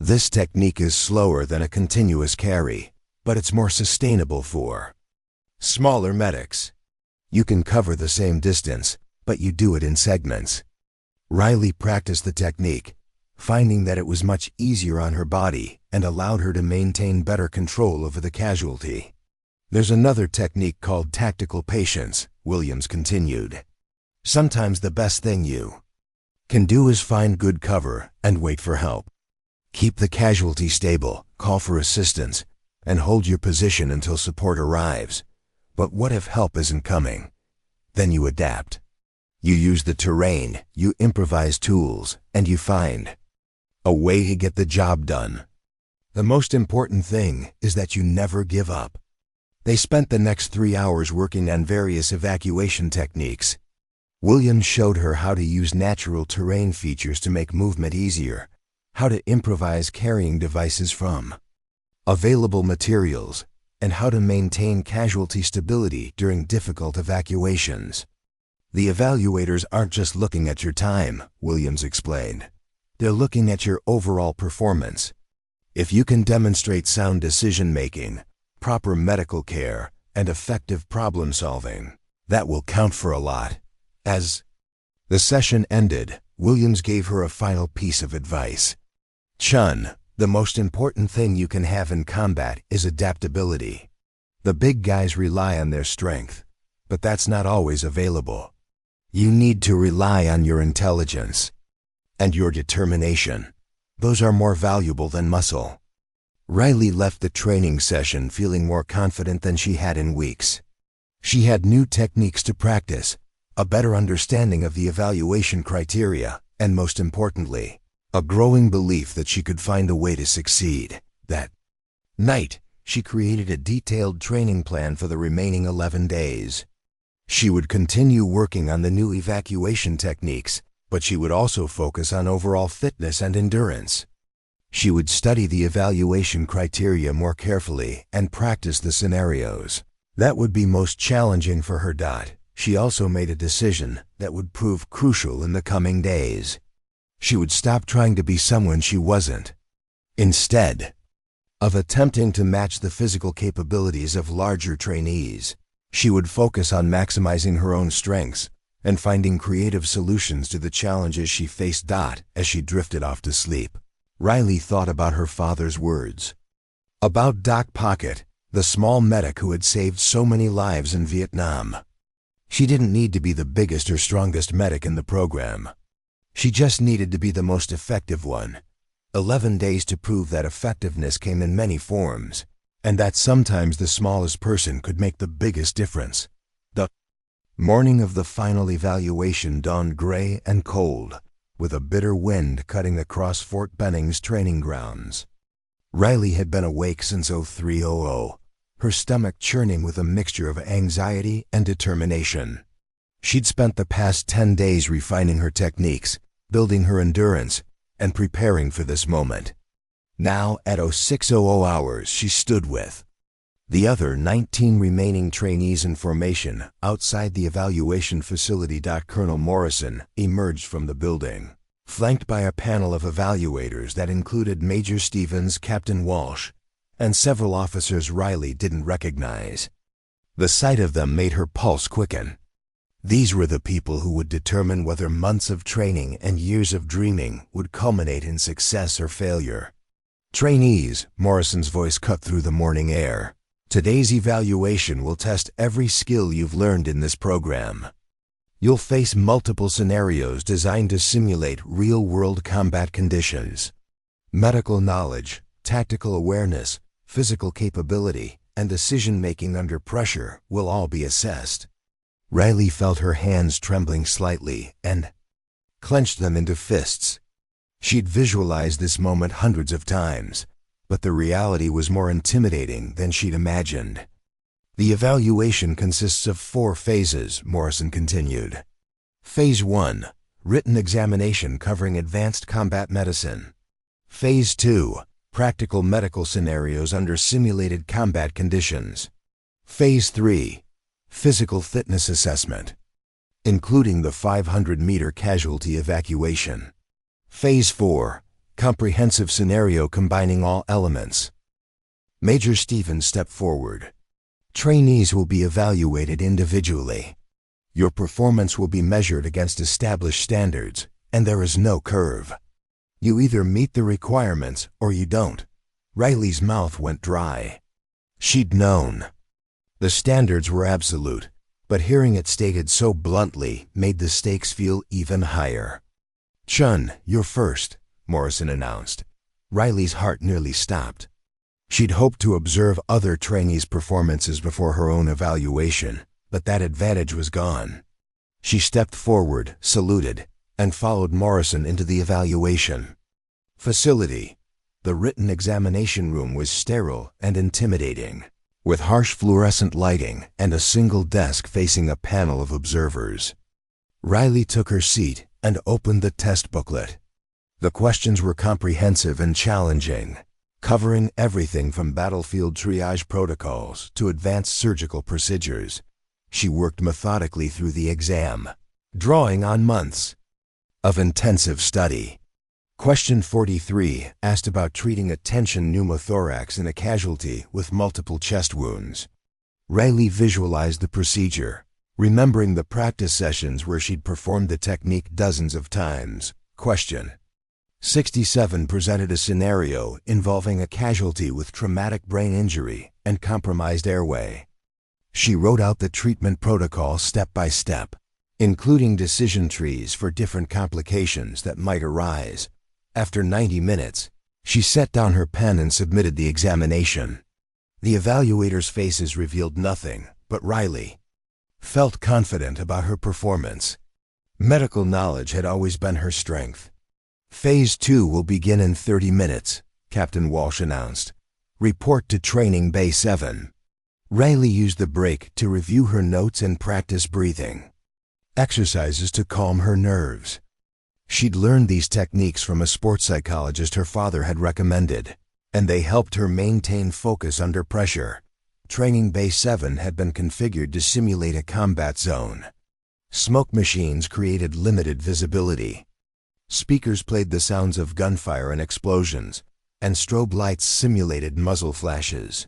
This technique is slower than a continuous carry, but it's more sustainable for smaller medics. You can cover the same distance, but you do it in segments. Riley practiced the technique, finding that it was much easier on her body and allowed her to maintain better control over the casualty. "There's another technique called tactical patience," Williams continued. "Sometimes the best thing you can do is find good cover and wait for help. Keep the casualty stable, call for assistance, and hold your position until support arrives. But what if help isn't coming? Then you adapt. You use the terrain, you improvise tools, and you find a way to get the job done. The most important thing is that you never give up." They spent the next 3 hours working on various evacuation techniques. Williams showed her how to use natural terrain features to make movement easier, how to improvise carrying devices from available materials, and how to maintain casualty stability during difficult evacuations. The evaluators aren't just looking at your time, Williams explained. They're looking at your overall performance. If you can demonstrate sound decision-making, proper medical care, and effective problem-solving, that will count for a lot. As the session ended, Williams gave her a final piece of advice. Chun, the most important thing you can have in combat is adaptability. The big guys rely on their strength, but that's not always available. You need to rely on your intelligence and your determination. Those are more valuable than muscle. Riley left the training session feeling more confident than she had in weeks. She had new techniques to practice, a better understanding of the evaluation criteria, and most importantly, a growing belief that she could find a way to succeed. That night, she created a detailed training plan for the remaining 11 days. She would continue working on the new evacuation techniques, but she would also focus on overall fitness and endurance. She would study the evaluation criteria more carefully and practice the scenarios that would be most challenging for her. She also made a decision that would prove crucial in the coming days. She would stop trying to be someone she wasn't. Instead of attempting to match the physical capabilities of larger trainees, she would focus on maximizing her own strengths and finding creative solutions to the challenges she faced. As she drifted off to sleep, Riley thought about her father's words. About Doc Pocket, the small medic who had saved so many lives in Vietnam. She didn't need to be the biggest or strongest medic in the program. She just needed to be the most effective one. 11 days to prove that effectiveness came in many forms, and that sometimes the smallest person could make the biggest difference. The morning of the final evaluation dawned gray and cold, with a bitter wind cutting across Fort Benning's training grounds. Riley had been awake since 03:00, her stomach churning with a mixture of anxiety and determination. She'd spent the past 10 days refining her techniques, building her endurance, and preparing for this moment. Now, at 06:00 hours, she stood with the other 19 remaining trainees in formation outside the evaluation facility. Colonel Morrison emerged from the building, flanked by a panel of evaluators that included Major Stevens, Captain Walsh, and several officers Riley didn't recognize. The sight of them made her pulse quicken. These were the people who would determine whether months of training and years of dreaming would culminate in success or failure. Trainees, Morrison's voice cut through the morning air. Today's evaluation will test every skill you've learned in this program. You'll face multiple scenarios designed to simulate real-world combat conditions. Medical knowledge, tactical awareness, physical capability, and decision-making under pressure will all be assessed. Riley felt her hands trembling slightly and clenched them into fists. She'd visualized this moment hundreds of times, but the reality was more intimidating than she'd imagined. The evaluation consists of 4 phases, Morrison continued. Phase 1, written examination covering advanced combat medicine. Phase 2, practical medical scenarios under simulated combat conditions. Phase 3, physical fitness assessment, including the 500-meter casualty evacuation. Phase 4, comprehensive scenario combining all elements. Major Stevens stepped forward. Trainees will be evaluated individually. Your performance will be measured against established standards, and there is no curve. You either meet the requirements or you don't. Riley's mouth went dry. She'd known. The standards were absolute, but hearing it stated so bluntly made the stakes feel even higher. Chun, you're first, Morrison announced. Riley's heart nearly stopped. She'd hoped to observe other trainees' performances before her own evaluation, but that advantage was gone. She stepped forward, saluted, and followed Morrison into the evaluation facility. The written examination room was sterile and intimidating, with harsh fluorescent lighting and a single desk facing a panel of observers. Riley took her seat and opened the test booklet. The questions were comprehensive and challenging, covering everything from battlefield triage protocols to advanced surgical procedures. She worked methodically through the exam, drawing on months of intensive study. Question 43 asked about treating a tension pneumothorax in a casualty with multiple chest wounds. Riley visualized the procedure, remembering the practice sessions where she'd performed the technique dozens of times. Question 67 presented a scenario involving a casualty with traumatic brain injury and compromised airway. She wrote out the treatment protocol step by step, including decision trees for different complications that might arise. After 90 minutes, she set down her pen and submitted the examination. The evaluators' faces revealed nothing, but Riley felt confident about her performance. Medical knowledge had always been her strength. Phase 2 will begin in 30 minutes, Captain Walsh announced. Report to Training Bay 7. Riley used the break to review her notes and practice breathing exercises to calm her nerves. She'd learned these techniques from a sports psychologist her father had recommended, and they helped her maintain focus under pressure. Training Bay 7 had been configured to simulate a combat zone. Smoke machines created limited visibility. Speakers played the sounds of gunfire and explosions, and strobe lights simulated muzzle flashes.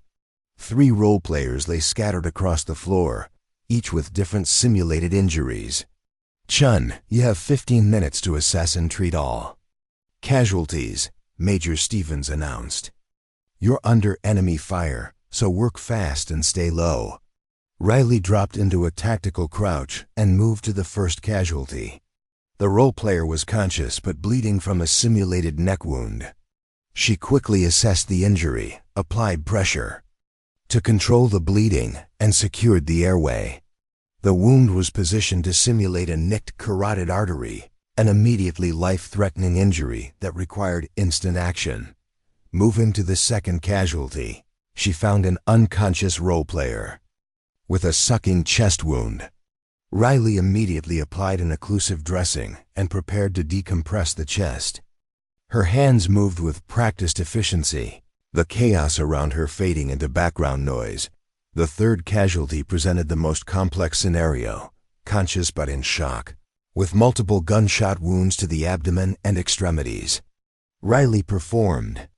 3 role players lay scattered across the floor, each with different simulated injuries. Chun, you have 15 minutes to assess and treat all casualties, Major Stevens announced. You're under enemy fire, so work fast and stay low. Riley dropped into a tactical crouch and moved to the first casualty. The role player was conscious but bleeding from a simulated neck wound. She quickly assessed the injury, applied pressure to control the bleeding, and secured the airway. The wound was positioned to simulate a nicked carotid artery, an immediately life-threatening injury that required instant action. Moving to the second casualty, she found an unconscious role player with a sucking chest wound. Riley immediately applied an occlusive dressing and prepared to decompress the chest. Her hands moved with practiced efficiency, the chaos around her fading into background noise. The third casualty presented the most complex scenario, conscious but in shock, with multiple gunshot wounds to the abdomen and extremities. Riley performed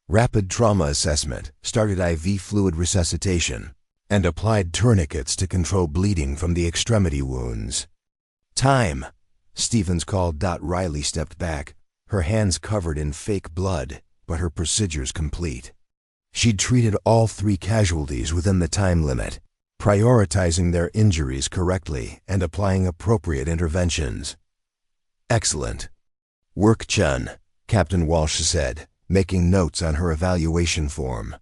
rapid trauma assessment, started IV fluid resuscitation, and applied tourniquets to control bleeding from the extremity wounds. Time, Stevens called. Riley stepped back, her hands covered in fake blood, but her procedures complete. She'd treated all 3 casualties within the time limit, prioritizing their injuries correctly and applying appropriate interventions. Excellent work, Chun, Captain Walsh said, making notes on her evaluation form.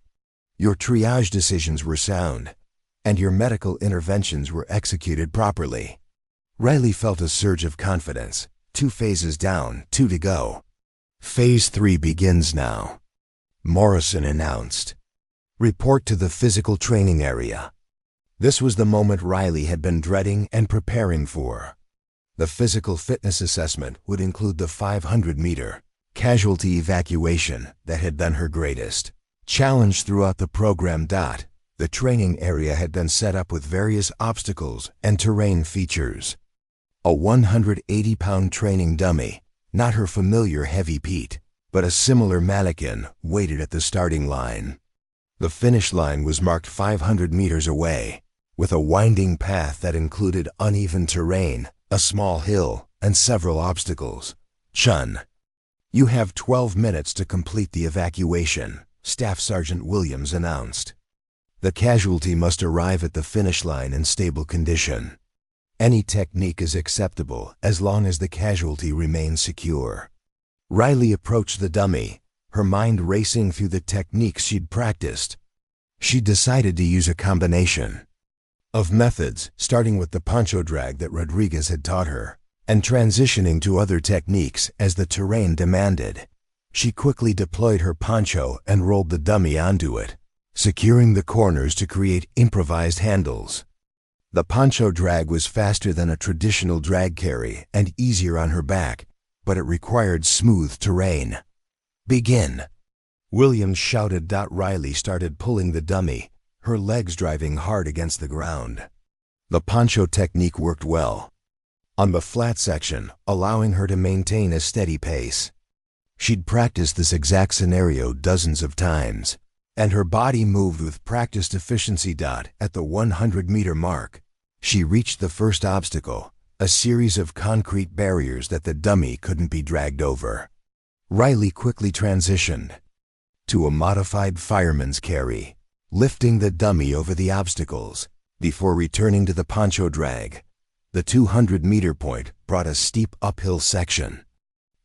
Your triage decisions were sound, and your medical interventions were executed properly. Riley felt a surge of confidence. 2 phases down, 2 to go. Phase 3 begins now, Morrison announced. Report to the physical training area. This was the moment Riley had been dreading and preparing for. The physical fitness assessment would include the 500-meter casualty evacuation that had been her greatest challenge throughout the program. The training area had been set up with various obstacles and terrain features. A 180-pound training dummy, not her familiar Heavy Pete, but a similar mannequin, waited at the starting line. The finish line was marked 500 meters away, with a winding path that included uneven terrain, a small hill, and several obstacles. Chun, you have 12 minutes to complete the evacuation, Staff Sergeant Williams announced. The casualty must arrive at the finish line in stable condition. Any technique is acceptable as long as the casualty remains secure. Riley approached the dummy, her mind racing through the techniques she'd practiced. She decided to use a combination of methods, starting with the poncho drag that Rodriguez had taught her, and transitioning to other techniques as the terrain demanded. She quickly deployed her poncho and rolled the dummy onto it, securing the corners to create improvised handles. The poncho drag was faster than a traditional drag carry and easier on her back, but it required smooth terrain. "Begin," Williams shouted. Riley started pulling the dummy, her legs driving hard against the ground. The poncho technique worked well on the flat section, allowing her to maintain a steady pace. She'd practiced this exact scenario dozens of times, and her body moved with practiced efficiency. At the 100-meter mark, she reached the first obstacle, a series of concrete barriers that the dummy couldn't be dragged over. Riley quickly transitioned to a modified fireman's carry, lifting the dummy over the obstacles before returning to the poncho drag. The 200-meter point brought a steep uphill section.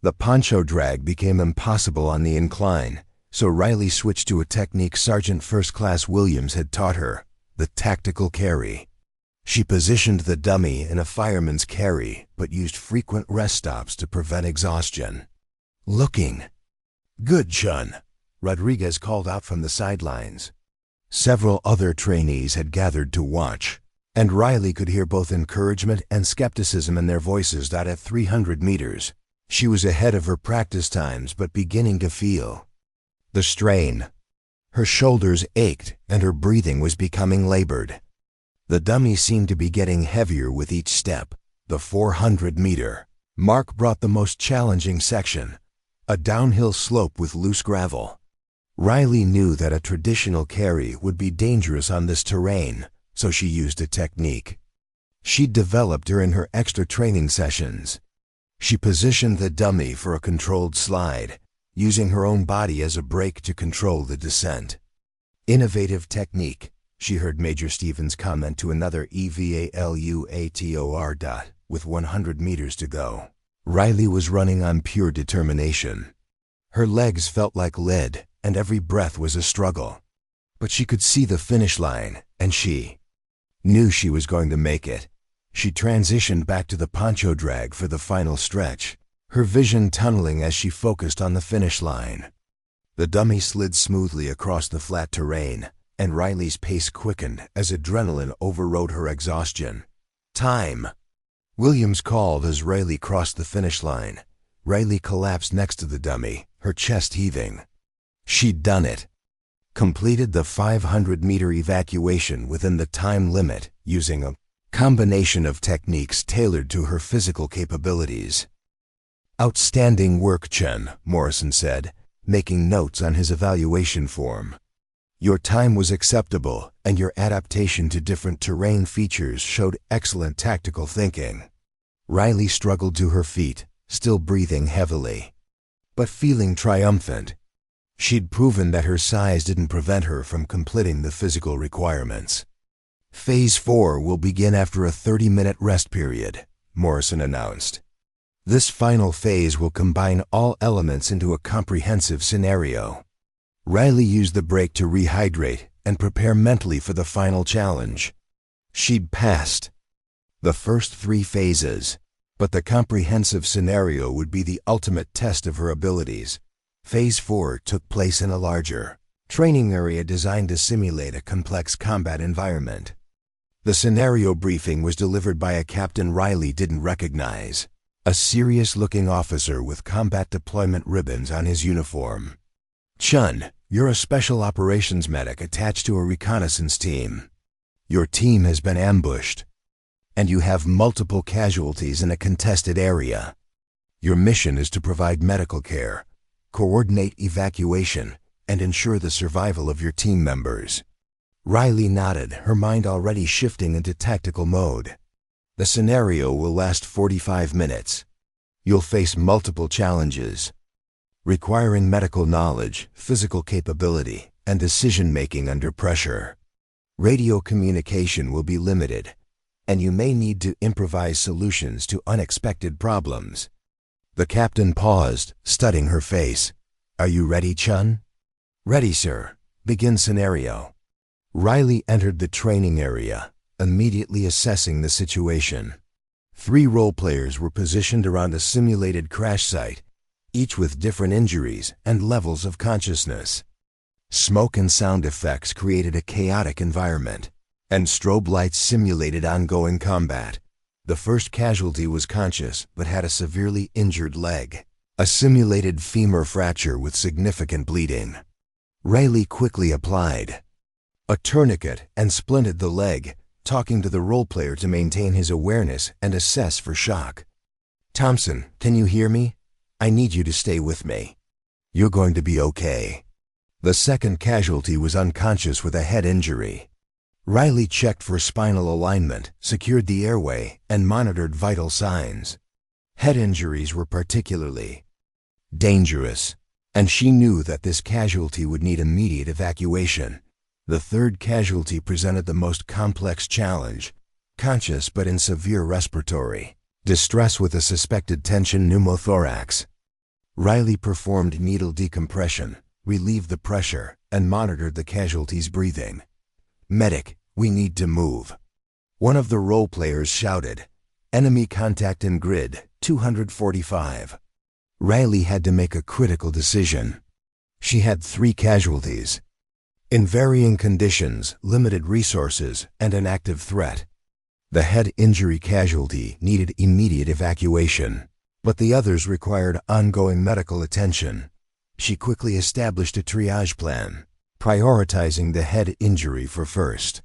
The poncho drag became impossible on the incline, so Riley switched to a technique Sergeant First Class Williams had taught her, the tactical carry. She positioned the dummy in a fireman's carry, but used frequent rest stops to prevent exhaustion. "Looking good, Chun," Rodriguez called out from the sidelines. Several other trainees had gathered to watch, and Riley could hear both encouragement and skepticism in their voices. At 300 meters, she was ahead of her practice times but beginning to feel the strain. Her shoulders ached and her breathing was becoming labored. The dummy seemed to be getting heavier with each step. The 400-meter mark brought the most challenging section, a downhill slope with loose gravel. Riley knew that a traditional carry would be dangerous on this terrain, so she used a technique she'd developed during her extra training sessions. She positioned the dummy for a controlled slide, using her own body as a brake to control the descent. "Innovative technique," she heard Major Stevens comment to another evaluator. With 100 meters to go, Riley was running on pure determination. Her legs felt like lead, and every breath was a struggle. But she could see the finish line, and she knew she was going to make it. She transitioned back to the poncho drag for the final stretch, her vision tunneling as she focused on the finish line. The dummy slid smoothly across the flat terrain, and Riley's pace quickened as adrenaline overrode her exhaustion. "Time!" Williams called as Riley crossed the finish line. Riley collapsed next to the dummy, her chest heaving. She'd done it. Completed the 500-meter evacuation within the time limit using a combination of techniques tailored to her physical capabilities. "Outstanding work, Chen," Morrison said, making notes on his evaluation form. "Your time was acceptable, and your adaptation to different terrain features showed excellent tactical thinking." Riley struggled to her feet, still breathing heavily, but feeling triumphant. She'd proven that her size didn't prevent her from completing the physical requirements. "Phase 4 will begin after a 30-minute rest period," Morrison announced. "This final phase will combine all elements into a comprehensive scenario." Riley used the break to rehydrate and prepare mentally for the final challenge. She'd passed the first 3 phases, but the comprehensive scenario would be the ultimate test of her abilities. Phase 4 took place in a larger training area designed to simulate a complex combat environment. The scenario briefing was delivered by a captain Riley didn't recognize, a serious-looking officer with combat deployment ribbons on his uniform. "Chun, you're a special operations medic attached to a reconnaissance team. Your team has been ambushed, and you have multiple casualties in a contested area. Your mission is to provide medical care, coordinate evacuation, and ensure the survival of your team members." Riley nodded, her mind already shifting into tactical mode. "The scenario will last 45 minutes. You'll face multiple challenges, requiring medical knowledge, physical capability, and decision-making under pressure. Radio communication will be limited, and you may need to improvise solutions to unexpected problems." The captain paused, studying her face. "Are you ready, Chun?" "Ready, sir. Begin scenario." Riley entered the training area, immediately assessing the situation. 3 role players were positioned around a simulated crash site, each with different injuries and levels of consciousness. Smoke and sound effects created a chaotic environment, and strobe lights simulated ongoing combat. The first casualty was conscious but had a severely injured leg, a simulated femur fracture with significant bleeding. Riley quickly applied a tourniquet and splinted the leg, talking to the role player to maintain his awareness and assess for shock. "Thompson, can you hear me? I need you to stay with me. You're going to be okay." The second casualty was unconscious with a head injury. Riley checked for spinal alignment, secured the airway, and monitored vital signs. Head injuries were particularly dangerous, and she knew that this casualty would need immediate evacuation. The third casualty presented the most complex challenge, conscious but in severe respiratory distress with a suspected tension pneumothorax. Riley performed needle decompression, relieved the pressure, and monitored the casualty's breathing. "Medic, we need to move." One of the role players shouted. "Enemy contact in grid 245. Riley had to make a critical decision. She had 3 casualties. In varying conditions, limited resources, and an active threat. The head injury casualty needed immediate evacuation, but the others required ongoing medical attention. She quickly established a triage plan, prioritizing the head injury for first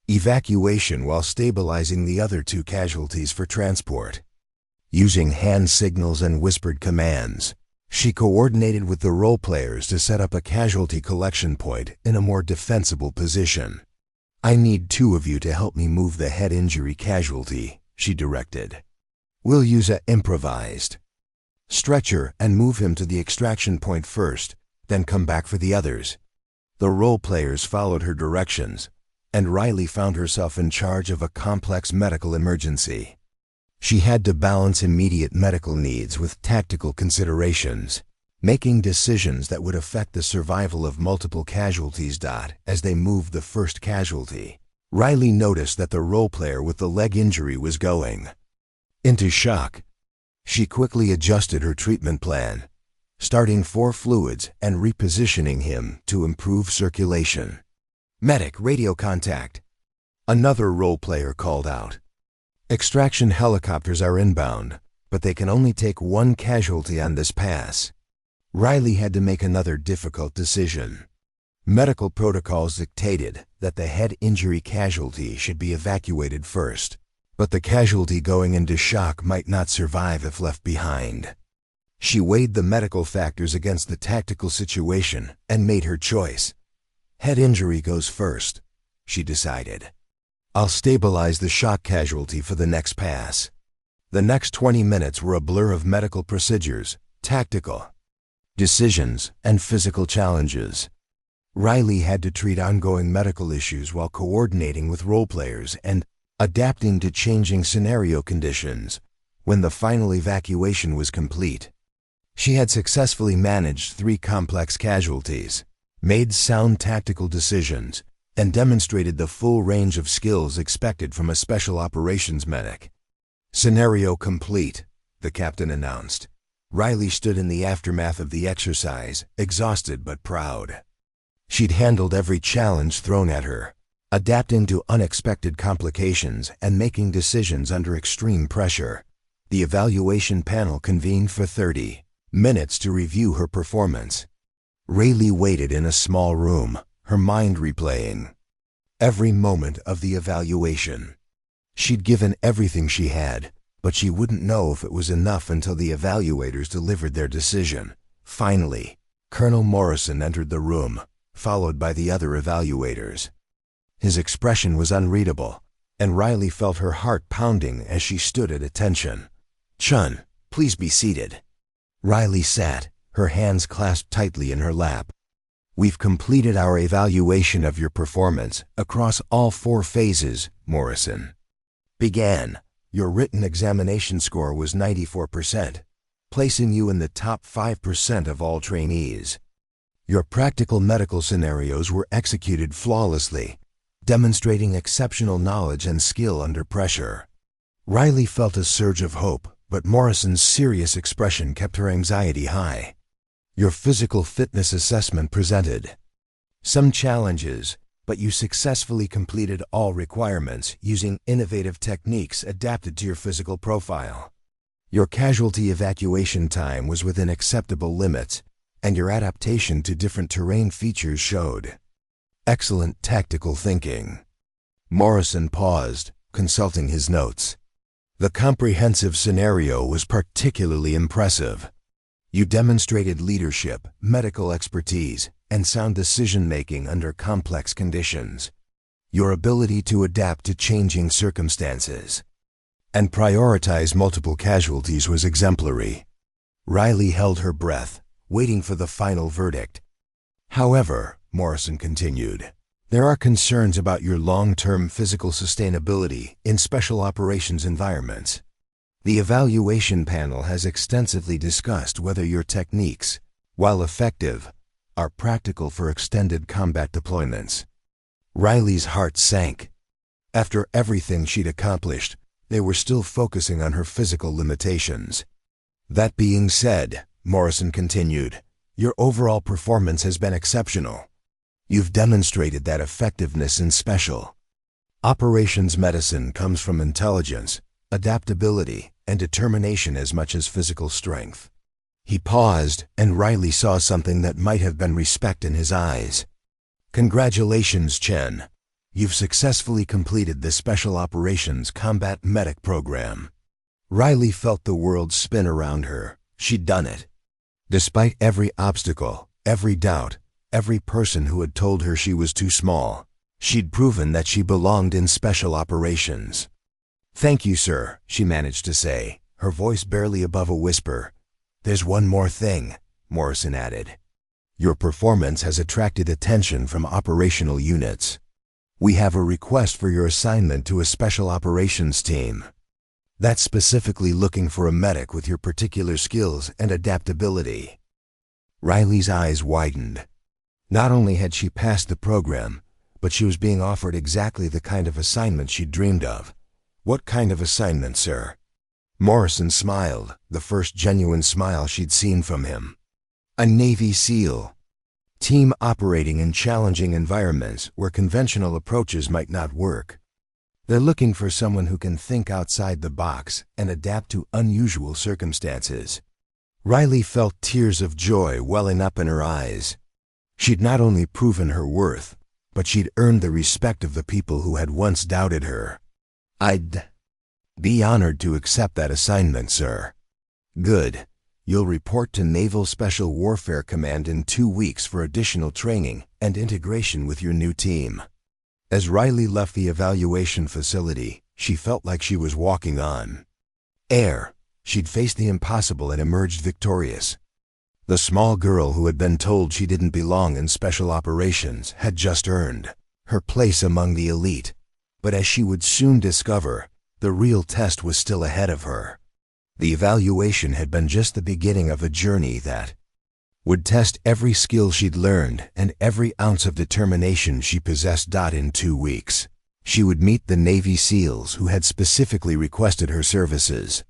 evacuation while stabilizing the other 2 casualties for transport. Using hand signals and whispered commands, she coordinated with the role players to set up a casualty collection point in a more defensible position. "I need 2 of you to help me move the head injury casualty," she directed. "We'll use a improvised stretcher and move him to the extraction point first, then come back for the others." The role players followed her directions, and Riley found herself in charge of a complex medical emergency. She had to balance immediate medical needs with tactical considerations, making decisions that would affect the survival of multiple casualties. As they moved the first casualty, Riley noticed that the role player with the leg injury was going into shock. She quickly adjusted her treatment plan, starting 4 fluids and repositioning him to improve circulation. "Medic, radio contact," another role player called out. "Extraction helicopters are inbound, but they can only take 1 casualty on this pass." Riley had to make another difficult decision. Medical protocols dictated that the head injury casualty should be evacuated first, but the casualty going into shock might not survive if left behind. She weighed the medical factors against the tactical situation and made her choice. "Head injury goes first," she decided. "I'll stabilize the shock casualty for the next pass." The next 20 minutes were a blur of medical procedures, tactical decisions, and physical challenges. Riley had to treat ongoing medical issues while coordinating with role players and adapting to changing scenario conditions. When the final evacuation was complete, she had successfully managed 3 complex casualties, made sound tactical decisions, and demonstrated the full range of skills expected from a special operations medic. "Scenario complete," the captain announced. Riley stood in the aftermath of the exercise, exhausted but proud. She'd handled every challenge thrown at her, adapting to unexpected complications and making decisions under extreme pressure. The evaluation panel convened for 30 minutes to review her performance. Riley waited in a small room, her mind replaying every moment of the evaluation. She'd given everything she had, but she wouldn't know if it was enough until the evaluators delivered their decision. Finally, Colonel Morrison entered the room, followed by the other evaluators. His expression was unreadable, and Riley felt her heart pounding as she stood at attention. "Chun, please be seated." Riley sat, her hands clasped tightly in her lap. "We've completed our evaluation of your performance across all 4 phases," Morrison began. "Your written examination score was 94%, placing you in the top 5% of all trainees. Your practical medical scenarios were executed flawlessly, demonstrating exceptional knowledge and skill under pressure." Riley felt a surge of hope, but Morrison's serious expression kept her anxiety high. "Your physical fitness assessment presented some challenges, but you successfully completed all requirements using innovative techniques adapted to your physical profile. Your casualty evacuation time was within acceptable limits, and your adaptation to different terrain features showed excellent tactical thinking. Morrison paused, consulting his notes. The comprehensive scenario was particularly impressive. You demonstrated leadership, medical expertise, and sound decision-making under complex conditions. Your ability to adapt to changing circumstances and prioritize multiple casualties was exemplary. Riley held her breath, waiting for the final verdict. However, Morrison continued, there are concerns about your long-term physical sustainability in special operations environments. The evaluation panel has extensively discussed whether your techniques, while effective, are practical for extended combat deployments. Riley's heart sank. After everything she'd accomplished, they were still focusing on her physical limitations. That being said, Morrison continued, your overall performance has been exceptional. You've demonstrated that effectiveness in special operations medicine comes from intelligence, adaptability, and determination as much as physical strength. He paused, and Riley saw something that might have been respect in his eyes. Congratulations, Chen. You've successfully completed the Special Operations Combat Medic program. Riley felt the world spin around her. She'd done it. Despite every obstacle, every doubt, every person who had told her she was too small, she'd proven that she belonged in special operations. Thank you, sir, she managed to say, her voice barely above a whisper. There's one more thing, Morrison added. Your performance has attracted attention from operational units. We have a request for your assignment to a special operations team. That's specifically looking for a medic with your particular skills and adaptability. Riley's eyes widened. Not only had she passed the program, but she was being offered exactly the kind of assignment she'd dreamed of. What kind of assignment, sir? Morrison smiled, the first genuine smile she'd seen from him. A Navy SEAL. Team operating in challenging environments where conventional approaches might not work. They're looking for someone who can think outside the box and adapt to unusual circumstances. Riley felt tears of joy welling up in her eyes. She'd not only proven her worth, but she'd earned the respect of the people who had once doubted her. I'd be honored to accept that assignment, sir. Good. You'll report to Naval Special Warfare Command in 2 weeks for additional training and integration with your new team. As Riley left the evaluation facility, she felt like she was walking on air. She'd faced the impossible and emerged victorious. The small girl who had been told she didn't belong in special operations had just earned her place among the elite. But as she would soon discover, the real test was still ahead of her. The evaluation had been just the beginning of a journey that would test every skill she'd learned and every ounce of determination she possessed. In 2 weeks, she would meet the Navy SEALs who had specifically requested her services.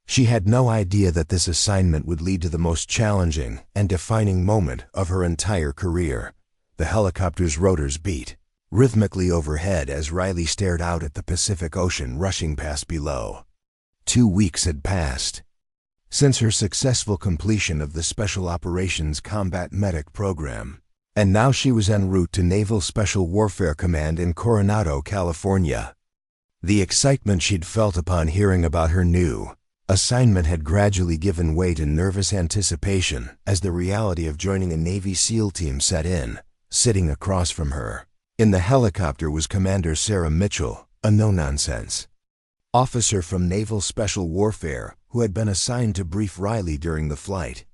She had no idea that this assignment would lead to the most challenging and defining moment of her entire career. The helicopter's rotors beat rhythmically overhead as Riley stared out at the Pacific Ocean rushing past below. 2 weeks had passed since her successful completion of the Special Operations Combat Medic program, and now she was en route to Naval Special Warfare Command in Coronado, California. The excitement she'd felt upon hearing about her new assignment had gradually given way to nervous anticipation as the reality of joining a Navy SEAL team set in. Sitting across from her in the helicopter was Commander Sarah Mitchell, a no-nonsense officer from Naval Special Warfare who had been assigned to brief Riley during the flight.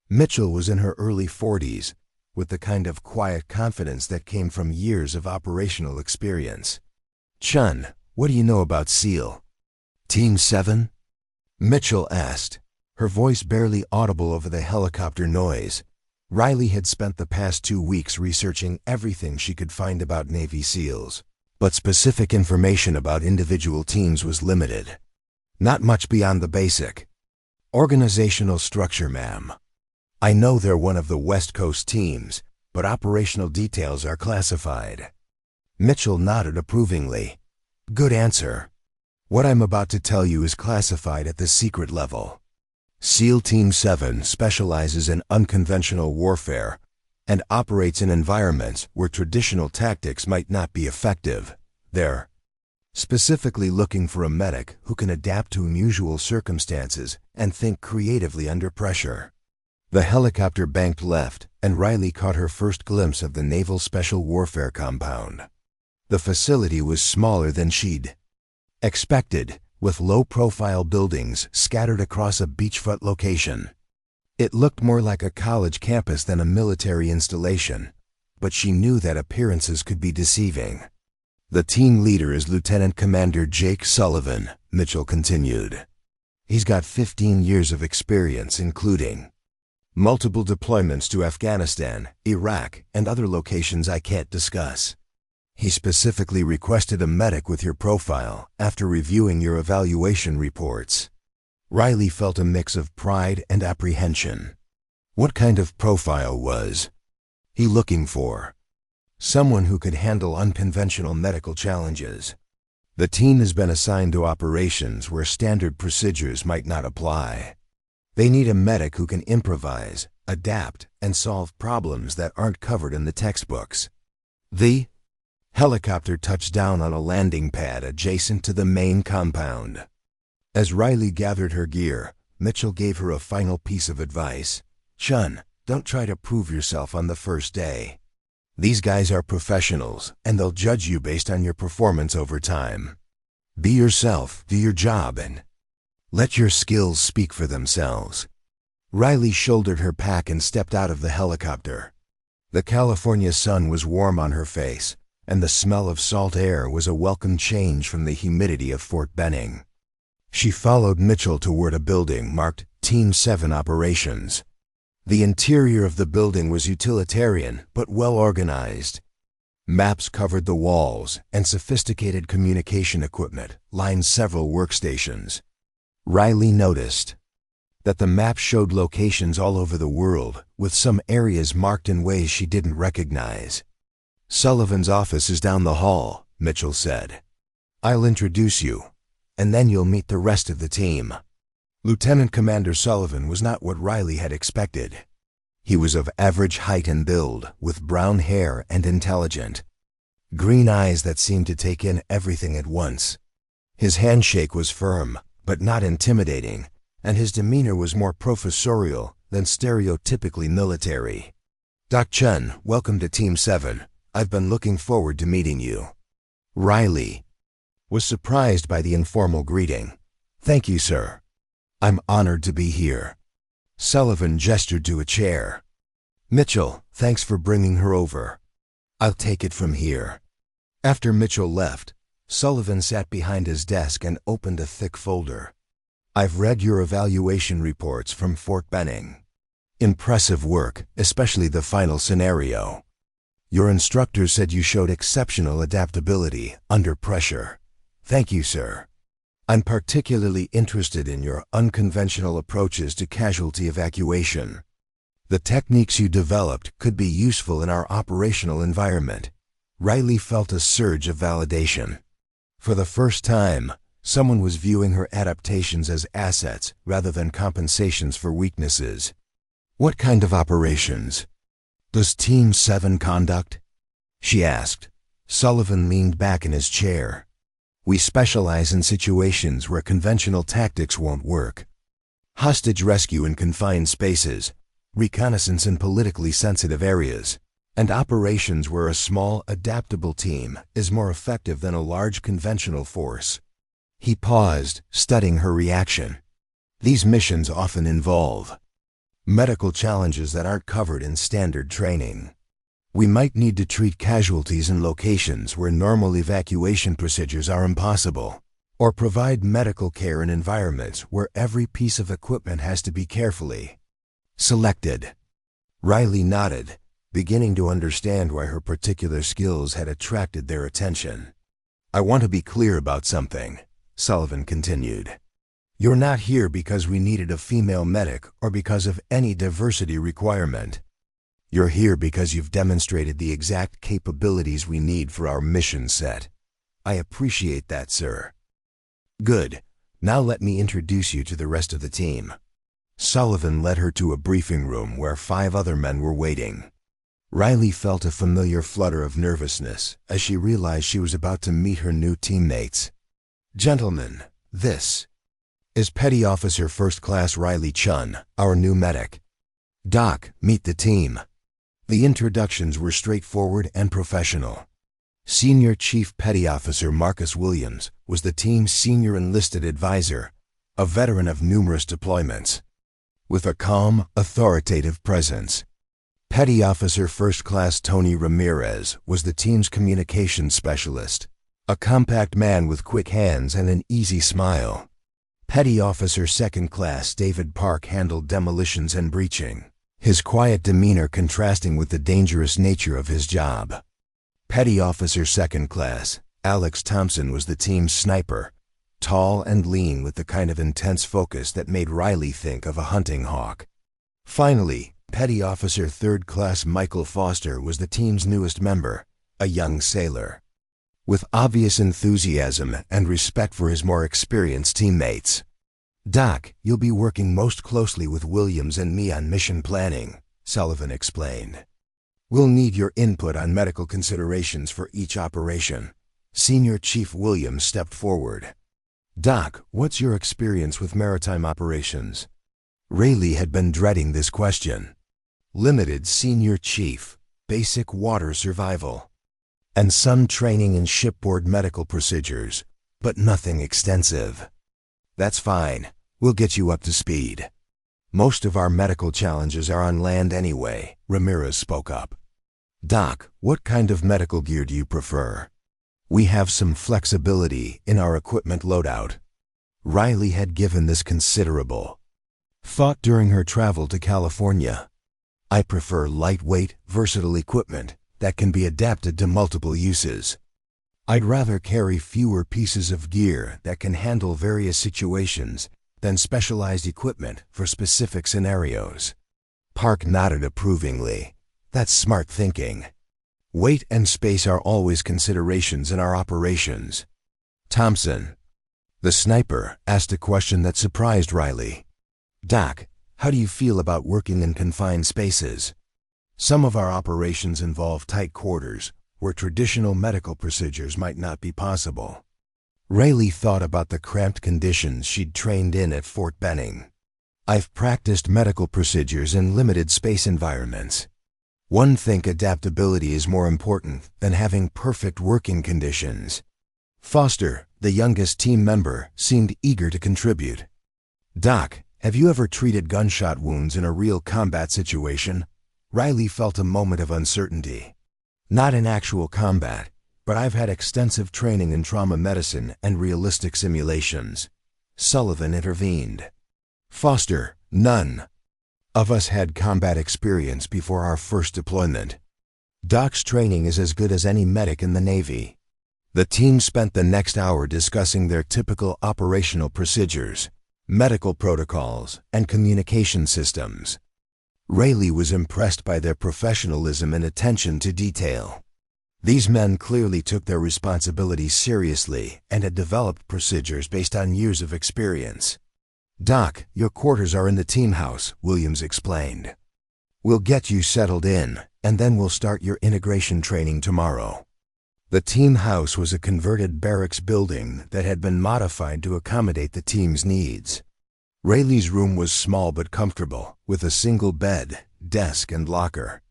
Mitchell was in her early 40s, with the kind of quiet confidence that came from years of operational experience. Chun, what do you know about SEAL? Team 7? Mitchell asked, her voice barely audible over the helicopter noise. Riley had spent the past 2 weeks researching everything she could find about Navy SEALs, but specific information about individual teams was limited. Not much beyond the basic organizational structure, ma'am. I know they're one of the West Coast teams, but operational details are classified. Mitchell nodded approvingly. Good answer. What I'm about to tell you is classified at the secret level. SEAL Team 7 specializes in unconventional warfare and operates in environments where traditional tactics might not be effective. They're specifically looking for a medic who can adapt to unusual circumstances and think creatively under pressure. The helicopter banked left, and Riley caught her first glimpse of the Naval Special Warfare Compound. The facility was smaller than she'd expected, with low-profile buildings scattered across a beachfront location. It looked more like a college campus than a military installation, but she knew that appearances could be deceiving. The team leader is Lieutenant Commander Jake Sullivan, Mitchell continued. He's got 15 years of experience, including multiple deployments to Afghanistan, Iraq, and other locations I can't discuss. He specifically requested a medic with your profile after reviewing your evaluation reports. Riley felt a mix of pride and apprehension. What kind of profile was he looking for? Someone who could handle unconventional medical challenges. The team has been assigned to operations where standard procedures might not apply. They need a medic who can improvise, adapt, and solve problems that aren't covered in the textbooks. The helicopter touched down on a landing pad adjacent to the main compound. As Riley gathered her gear, Mitchell gave her a final piece of advice. Chun, don't try to prove yourself on the first day. These guys are professionals, and they'll judge you based on your performance over time. Be yourself, do your job, and let your skills speak for themselves. Riley shouldered her pack and stepped out of the helicopter. The California sun was warm on her face, and the smell of salt air was a welcome change from the humidity of Fort Benning. She followed Mitchell toward a building marked Team 7 Operations. The interior of the building was utilitarian but well organized. Maps covered the walls, and sophisticated communication equipment lined several workstations. Riley noticed that the map showed locations all over the world, with some areas marked in ways she didn't recognize. Sullivan's office is down the hall, Mitchell said. I'll introduce you, and then you'll meet the rest of the team. Lieutenant Commander Sullivan was not what Riley had expected. He was of average height and build, with brown hair and intelligent green eyes that seemed to take in everything at once. His handshake was firm, but not intimidating, and his demeanor was more professorial than stereotypically military. Doc Chun, welcome to Team 7. I've been looking forward to meeting you. Riley was surprised by the informal greeting. Thank you, sir. I'm honored to be here. Sullivan gestured to a chair. Mitchell, thanks for bringing her over. I'll take it from here. After Mitchell left, Sullivan sat behind his desk and opened a thick folder. I've read your evaluation reports from Fort Benning. Impressive work, especially the final scenario. Your instructor said you showed exceptional adaptability under pressure. Thank you, sir. I'm particularly interested in your unconventional approaches to casualty evacuation. The techniques you developed could be useful in our operational environment. Riley felt a surge of validation. For the first time, someone was viewing her adaptations as assets rather than compensations for weaknesses. What kind of operations does Team 7 conduct? She asked. Sullivan leaned back in his chair. We specialize in situations where conventional tactics won't work. Hostage rescue in confined spaces, reconnaissance in politically sensitive areas, and operations where a small, adaptable team is more effective than a large conventional force. He paused, studying her reaction. These missions often involve medical challenges that aren't covered in standard training. We might need to treat casualties in locations where normal evacuation procedures are impossible, or provide medical care in environments where every piece of equipment has to be carefully selected. Riley nodded, beginning to understand why her particular skills had attracted their attention. I want to be clear about something, Sullivan continued. You're not here because we needed a female medic or because of any diversity requirement. You're here because you've demonstrated the exact capabilities we need for our mission set. I appreciate that, sir. Good. Now let me introduce you to the rest of the team. Sullivan led her to a briefing room where 5 other men were waiting. Riley felt a familiar flutter of nervousness as she realized she was about to meet her new teammates. Gentlemen, this is Petty Officer First Class Riley Chun, our new medic. Doc, meet the team. The introductions were straightforward and professional. Senior Chief Petty Officer Marcus Williams was the team's senior enlisted advisor, a veteran of numerous deployments. With a calm, authoritative presence. Petty Officer First Class Tony Ramirez was the team's communications specialist, a compact man with quick hands and an easy smile. Petty Officer Second Class David Park handled demolitions and breaching, his quiet demeanor contrasting with the dangerous nature of his job. Petty Officer Second Class Alex Thompson was the team's sniper, tall and lean with the kind of intense focus that made Riley think of a hunting hawk. Finally, Petty Officer Third Class Michael Foster was the team's newest member, a young sailor. With obvious enthusiasm and respect for his more experienced teammates. Doc, you'll be working most closely with Williams and me on mission planning, Sullivan explained. We'll need your input on medical considerations for each operation. Senior Chief Williams stepped forward. Doc, what's your experience with maritime operations? Rayleigh had been dreading this question. Limited, Senior Chief, basic water survival. And some training in shipboard medical procedures, but nothing extensive. That's fine. We'll get you up to speed. Most of our medical challenges are on land anyway, Ramirez spoke up. Doc, what kind of medical gear do you prefer? We have some flexibility in our equipment loadout. Riley had given this considerable thought during her travel to California. I prefer lightweight, versatile equipment that can be adapted to multiple uses. I'd rather carry fewer pieces of gear that can handle various situations than specialized equipment for specific scenarios. Park nodded approvingly. That's smart thinking. Weight and space are always considerations in our operations. Thompson, the sniper, asked a question that surprised Riley. Doc, how do you feel about working in confined spaces? Some of our operations involve tight quarters, where traditional medical procedures might not be possible. Rayleigh thought about the cramped conditions she'd trained in at Fort Benning. I've practiced medical procedures in limited space environments. One think adaptability is more important than having perfect working conditions. Foster, the youngest team member, seemed eager to contribute. Doc, have you ever treated gunshot wounds in a real combat situation? Riley felt a moment of uncertainty. Not in actual combat, but I've had extensive training in trauma medicine and realistic simulations. Sullivan intervened. Foster, none of us had combat experience before our first deployment. Doc's training is as good as any medic in the Navy. The team spent the next hour discussing their typical operational procedures, medical protocols, and communication systems. Rayleigh was impressed by their professionalism and attention to detail. These men clearly took their responsibilities seriously and had developed procedures based on years of experience. Doc, your quarters are in the team house, Williams explained. We'll get you settled in, and then we'll start your integration training tomorrow. The team house was a converted barracks building that had been modified to accommodate the team's needs. Rayleigh's room was small but comfortable, with a single bed, desk, and locker.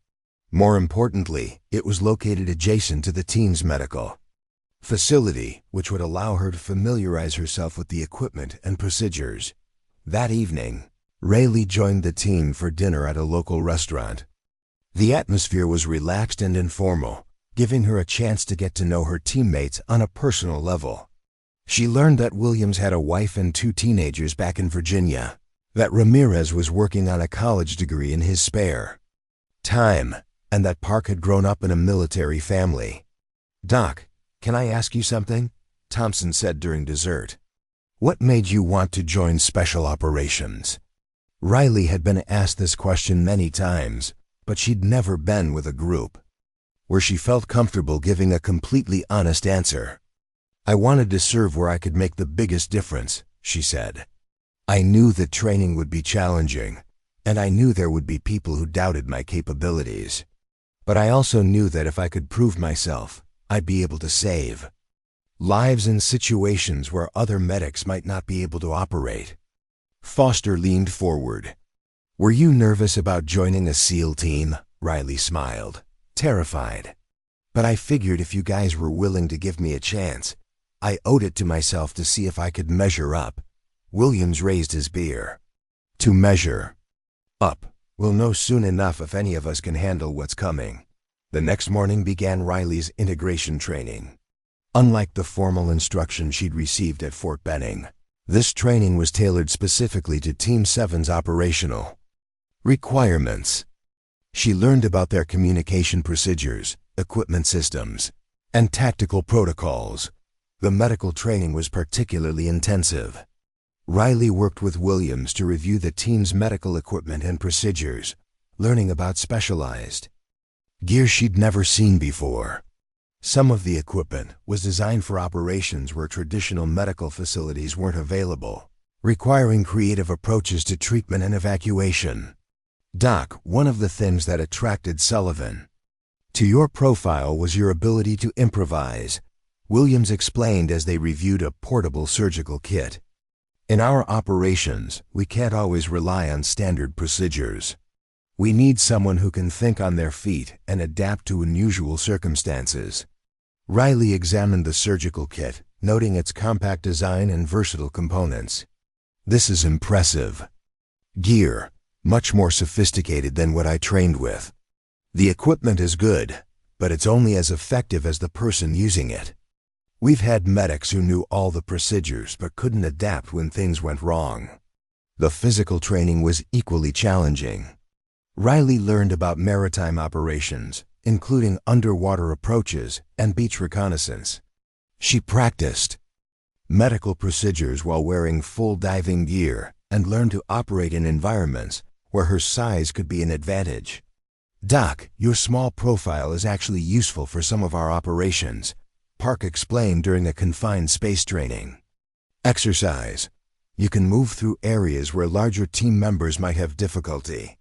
More importantly, it was located adjacent to the team's medical facility, which would allow her to familiarize herself with the equipment and procedures. That evening, Rayleigh joined the team for dinner at a local restaurant. The atmosphere was relaxed and informal, giving her a chance to get to know her teammates on a personal level. She learned that Williams had a wife and 2 teenagers back in Virginia, that Ramirez was working on a college degree in his spare time, and that Park had grown up in a military family. Doc, can I ask you something? Thompson said during dessert. What made you want to join Special Operations? Riley had been asked this question many times, but she'd never been with a group where she felt comfortable giving a completely honest answer. "I wanted to serve where I could make the biggest difference," she said. "I knew that training would be challenging, and I knew there would be people who doubted my capabilities. But I also knew that if I could prove myself, I'd be able to save lives in situations where other medics might not be able to operate." Foster leaned forward. "Were you nervous about joining a SEAL team?" Riley smiled, terrified. "But I figured if you guys were willing to give me a chance, I owed it to myself to see if I could measure up." Williams raised his beer. "To measure up. We'll know soon enough if any of us can handle what's coming." The next morning began Riley's integration training. Unlike the formal instruction she'd received at Fort Benning, this training was tailored specifically to Team 7's operational requirements. She learned about their communication procedures, equipment systems, and tactical protocols. The medical training was particularly intensive. Riley worked with Williams to review the team's medical equipment and procedures, learning about specialized gear she'd never seen before. Some of the equipment was designed for operations where traditional medical facilities weren't available, requiring creative approaches to treatment and evacuation. "Doc, one of the things that attracted Sullivan to your profile was your ability to improvise," Williams explained as they reviewed a portable surgical kit. "In our operations, we can't always rely on standard procedures. We need someone who can think on their feet and adapt to unusual circumstances." Riley examined the surgical kit, noting its compact design and versatile components. "This is impressive gear, much more sophisticated than what I trained with. The equipment is good, but it's only as effective as the person using it. We've had medics who knew all the procedures but couldn't adapt when things went wrong." The physical training was equally challenging. Riley learned about maritime operations, including underwater approaches and beach reconnaissance. She practiced medical procedures while wearing full diving gear and learned to operate in environments where her size could be an advantage. "Doc, your small profile is actually useful for some of our operations," Park explained during a confined space training. "Exercise. You can move through areas where larger team members might have difficulty."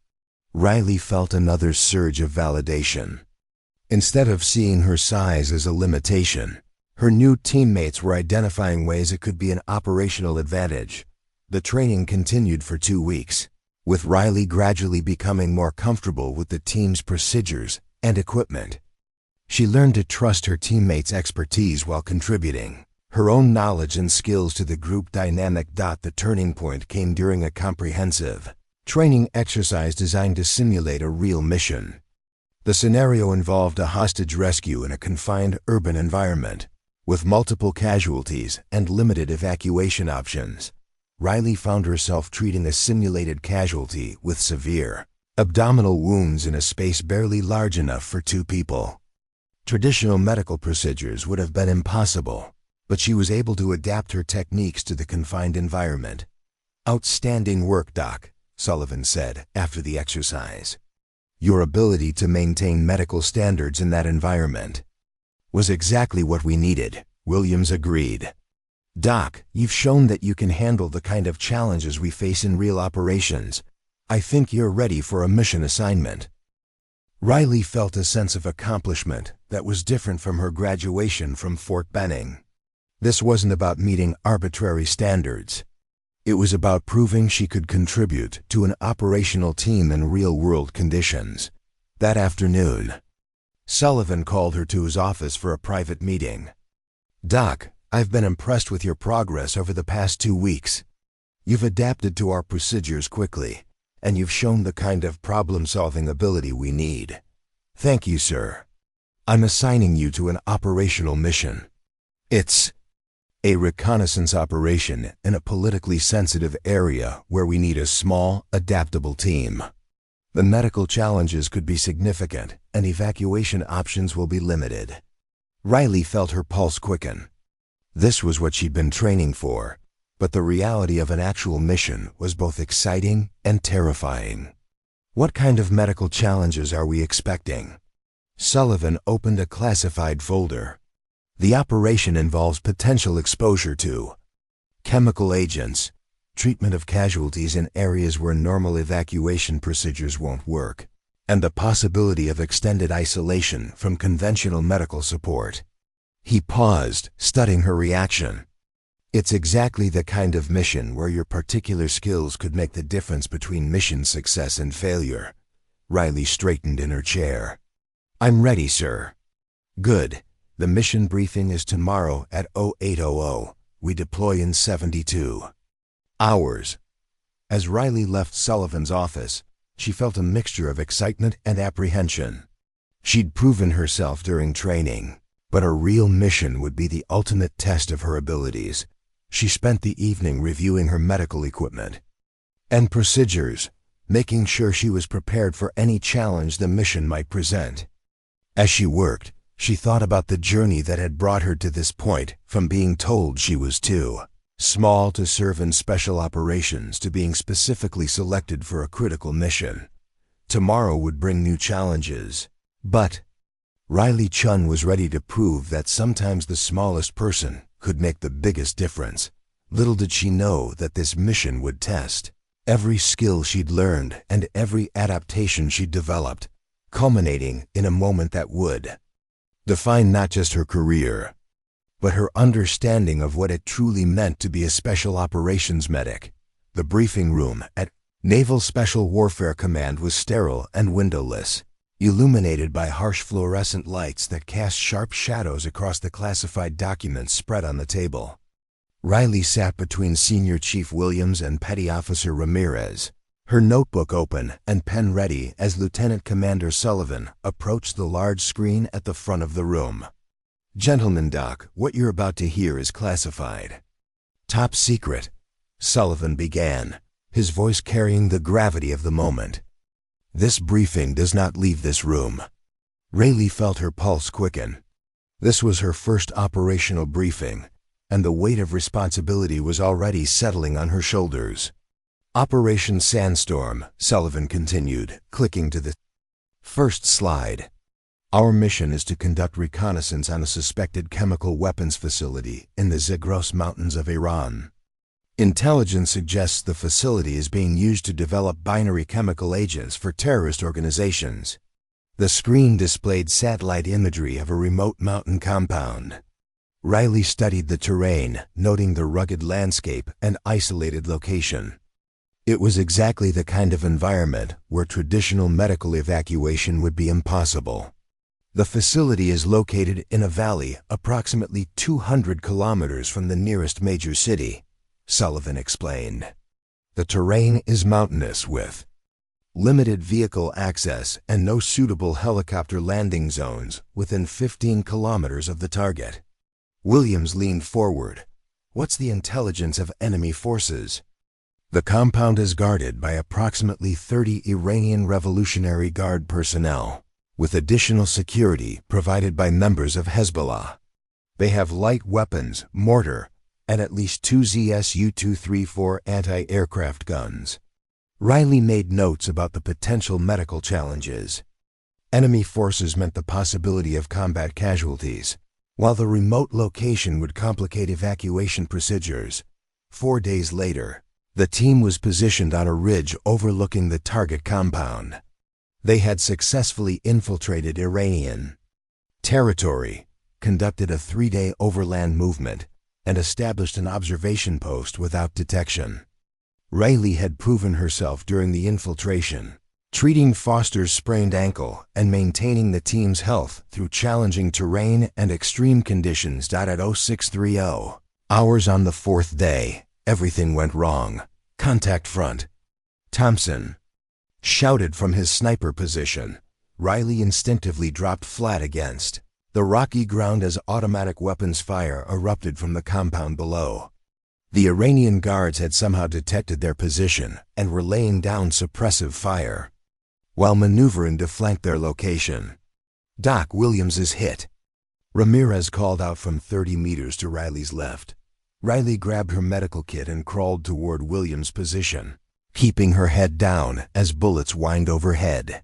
Riley felt another surge of validation. Instead of seeing her size as a limitation, her new teammates were identifying ways it could be an operational advantage. The training continued for 2 weeks, with Riley gradually becoming more comfortable with the team's procedures and equipment. She learned to trust her teammates' expertise while contributing her own knowledge and skills to the group dynamic. The turning point came during a comprehensive training exercise designed to simulate a real mission. The scenario involved a hostage rescue in a confined urban environment, with multiple casualties and limited evacuation options. Riley found herself treating a simulated casualty with severe abdominal wounds in a space barely large enough for 2 people. Traditional medical procedures would have been impossible, but she was able to adapt her techniques to the confined environment. "Outstanding work, Doc," Sullivan said after the exercise. "Your ability to maintain medical standards in that environment was exactly what we needed," Williams agreed. "Doc, you've shown that you can handle the kind of challenges we face in real operations. I think you're ready for a mission assignment." Riley felt a sense of accomplishment that was different from her graduation from Fort Benning. This wasn't about meeting arbitrary standards. It was about proving she could contribute to an operational team in real-world conditions. That afternoon, Sullivan called her to his office for a private meeting. "Doc, I've been impressed with your progress over the past 2 weeks. You've adapted to our procedures quickly, and you've shown the kind of problem-solving ability we need. Thank you, sir. I'm assigning you to an operational mission. It's a reconnaissance operation in a politically sensitive area where we need a small, adaptable team. The medical challenges could be significant, and evacuation options will be limited." Riley felt her pulse quicken. This was what she'd been training for, but the reality of an actual mission was both exciting and terrifying. What kind of medical challenges are we expecting? Sullivan opened a classified folder. The operation involves potential exposure to chemical agents, treatment of casualties in areas where normal evacuation procedures won't work, and the possibility of extended isolation from conventional medical support. He paused, studying her reaction. It's exactly the kind of mission where your particular skills could make the difference between mission success and failure. Riley straightened in her chair. I'm ready, sir. Good. The mission briefing is tomorrow at 0800. We deploy in 72 hours. As Riley left Sullivan's office, she felt a mixture of excitement and apprehension. She'd proven herself during training, but a real mission would be the ultimate test of her abilities. She spent the evening reviewing her medical equipment and procedures, making sure she was prepared for any challenge the mission might present. As she worked, she thought about the journey that had brought her to this point, from being told she was too small to serve in special operations to being specifically selected for a critical mission. Tomorrow would bring new challenges, but Riley Chun was ready to prove that sometimes the smallest person could make the biggest difference. Little did she know that this mission would test every skill she'd learned and every adaptation she'd developed, culminating in a moment that would define not just her career, but her understanding of what it truly meant to be a special operations medic. The briefing room at Naval Special Warfare Command was sterile and windowless, illuminated by harsh fluorescent lights that cast sharp shadows across the classified documents spread on the table. Riley sat between Senior Chief Williams and Petty Officer Ramirez, her notebook open and pen ready as Lieutenant Commander Sullivan approached the large screen at the front of the room. Gentlemen, Doc, what you're about to hear is classified. Top secret, Sullivan began, his voice carrying the gravity of the moment. This briefing does not leave this room. Rayleigh felt her pulse quicken. This was her first operational briefing, and the weight of responsibility was already settling on her shoulders. Operation Sandstorm, Sullivan continued, clicking to the first slide. Our mission is to conduct reconnaissance on a suspected chemical weapons facility in the Zagros Mountains of Iran. Intelligence suggests the facility is being used to develop binary chemical agents for terrorist organizations. The screen displayed satellite imagery of a remote mountain compound. Riley studied the terrain, noting the rugged landscape and isolated location. It was exactly the kind of environment where traditional medical evacuation would be impossible. The facility is located in a valley approximately 200 kilometers from the nearest major city, Sullivan explained. The terrain is mountainous with limited vehicle access and no suitable helicopter landing zones within 15 kilometers of the target. Williams leaned forward. What's the intelligence of enemy forces? The compound is guarded by approximately 30 Iranian Revolutionary Guard personnel, with additional security provided by members of Hezbollah. They have light weapons, mortar, and at least 2 ZSU-234 anti-aircraft guns. Riley made notes about the potential medical challenges. Enemy forces meant the possibility of combat casualties, while the remote location would complicate evacuation procedures. 4 days later, the team was positioned on a ridge overlooking the target compound. They had successfully infiltrated Iranian territory, conducted a 3-day overland movement, and established an observation post without detection. Riley had proven herself during the infiltration, treating Foster's sprained ankle and maintaining the team's health through challenging terrain and extreme conditions. At 0630 hours on the 4th day, everything went wrong. Contact front. Thompson shouted from his sniper position. Riley instinctively dropped flat against the rocky ground as automatic weapons fire erupted from the compound below. The Iranian guards had somehow detected their position and were laying down suppressive fire while maneuvering to flank their location. Doc, Williams is hit. Ramirez called out from 30 meters to Riley's left. Riley grabbed her medical kit and crawled toward Williams' position. keeping her head down as bullets whined overhead.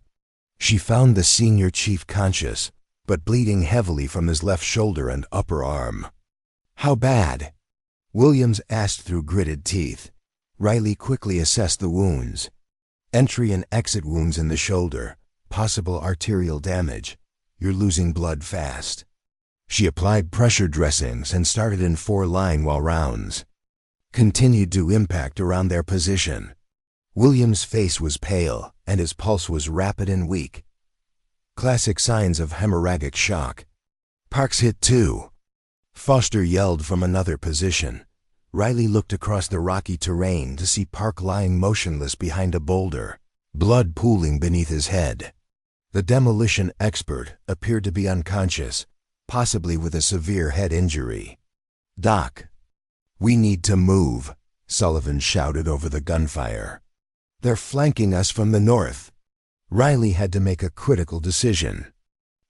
She found the senior chief conscious, but bleeding heavily from his left shoulder and upper arm. "How bad?" Williams asked through gritted teeth. Riley quickly assessed the wounds. Entry and exit wounds in the shoulder, possible arterial damage. You're losing blood fast. She applied pressure dressings and started in 4-line while rounds continued to impact around their position. Williams' face was pale and his pulse was rapid and weak. Classic signs of hemorrhagic shock. "Park's hit too," Foster yelled from another position. Riley looked across the rocky terrain to see Park lying motionless behind a boulder, blood pooling beneath his head. The demolition expert appeared to be unconscious, possibly with a severe head injury. "Doc, we need to move," Sullivan shouted over the gunfire. "They're flanking us from the north." Riley had to make a critical decision.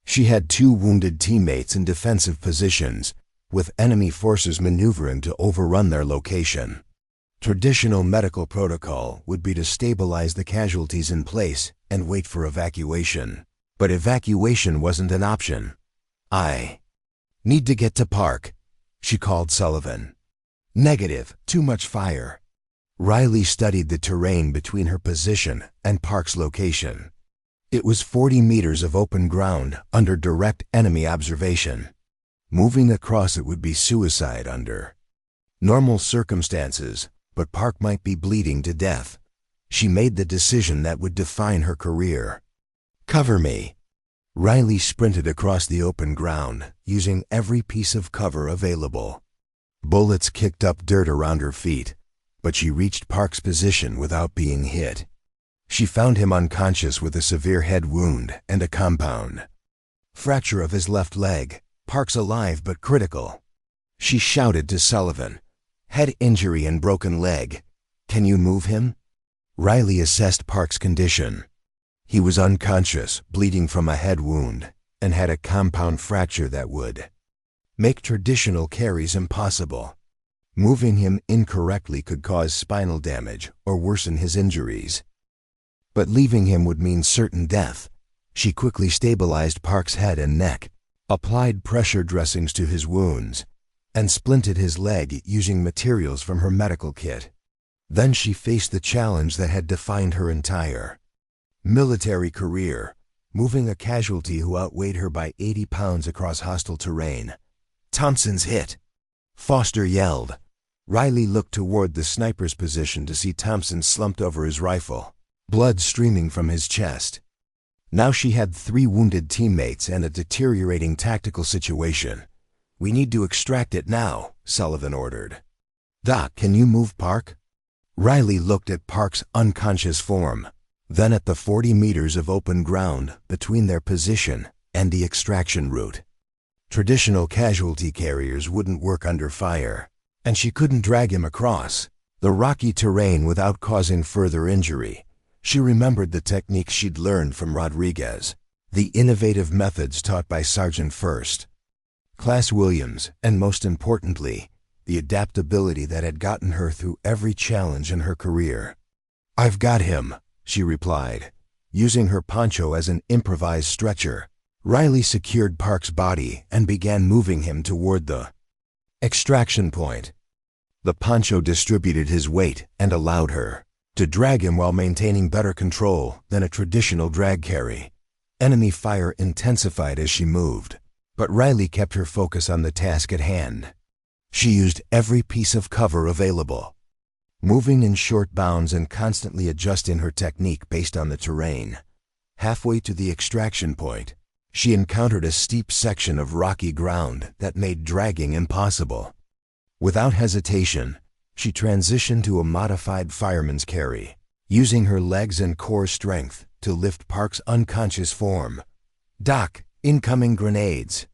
She had 2 wounded teammates in defensive positions, with enemy forces maneuvering to overrun their location. Traditional medical protocol would be to stabilize the casualties in place and wait for evacuation. But evacuation wasn't an option. "I need to get to Park," she called Sullivan. "Negative, too much fire." Riley studied the terrain between her position and Park's location. It was 40 meters of open ground under direct enemy observation. Moving across it would be suicide under normal circumstances, but Park might be bleeding to death. She made the decision that would define her career. "Cover me." Riley sprinted across the open ground, using every piece of cover available. Bullets kicked up dirt around her feet, but she reached Park's position without being hit. She found him unconscious with a severe head wound and a compound fracture of his left leg. "Park's alive but critical." She shouted to Sullivan, "Head injury and broken leg. Can you move him?" Riley assessed Park's condition. He was unconscious, bleeding from a head wound, and had a compound fracture that would make traditional carries impossible. Moving him incorrectly could cause spinal damage or worsen his injuries. But leaving him would mean certain death. She quickly stabilized Park's head and neck, applied pressure dressings to his wounds, and splinted his leg using materials from her medical kit. Then she faced the challenge that had defined her entire military career, moving a casualty who outweighed her by 80 pounds across hostile terrain. "Thompson's hit," Foster yelled. Riley looked toward the sniper's position to see Thompson slumped over his rifle, blood streaming from his chest. Now she had 3 wounded teammates and a deteriorating tactical situation. "We need to extract it now," Sullivan ordered. "Doc, can you move Park?" Riley looked at Park's unconscious form, then at the 40 meters of open ground between their position and the extraction route. Traditional casualty carriers wouldn't work under fire, and she couldn't drag him across the rocky terrain without causing further injury. She remembered the techniques she'd learned from Rodriguez, the innovative methods taught by Sergeant First Class Williams, and most importantly, the adaptability that had gotten her through every challenge in her career. "I've got him," she replied, using her poncho as an improvised stretcher. Riley secured Park's body and began moving him toward the extraction point. The poncho distributed his weight and allowed her to drag him while maintaining better control than a traditional drag carry. Enemy fire intensified as she moved, but Riley kept her focus on the task at hand. She used every piece of cover available, moving in short bounds and constantly adjusting her technique based on the terrain. Halfway to the extraction point, she encountered a steep section of rocky ground that made dragging impossible. Without hesitation, she transitioned to a modified fireman's carry, using her legs and core strength to lift Park's unconscious form. "Doc, incoming grenades!"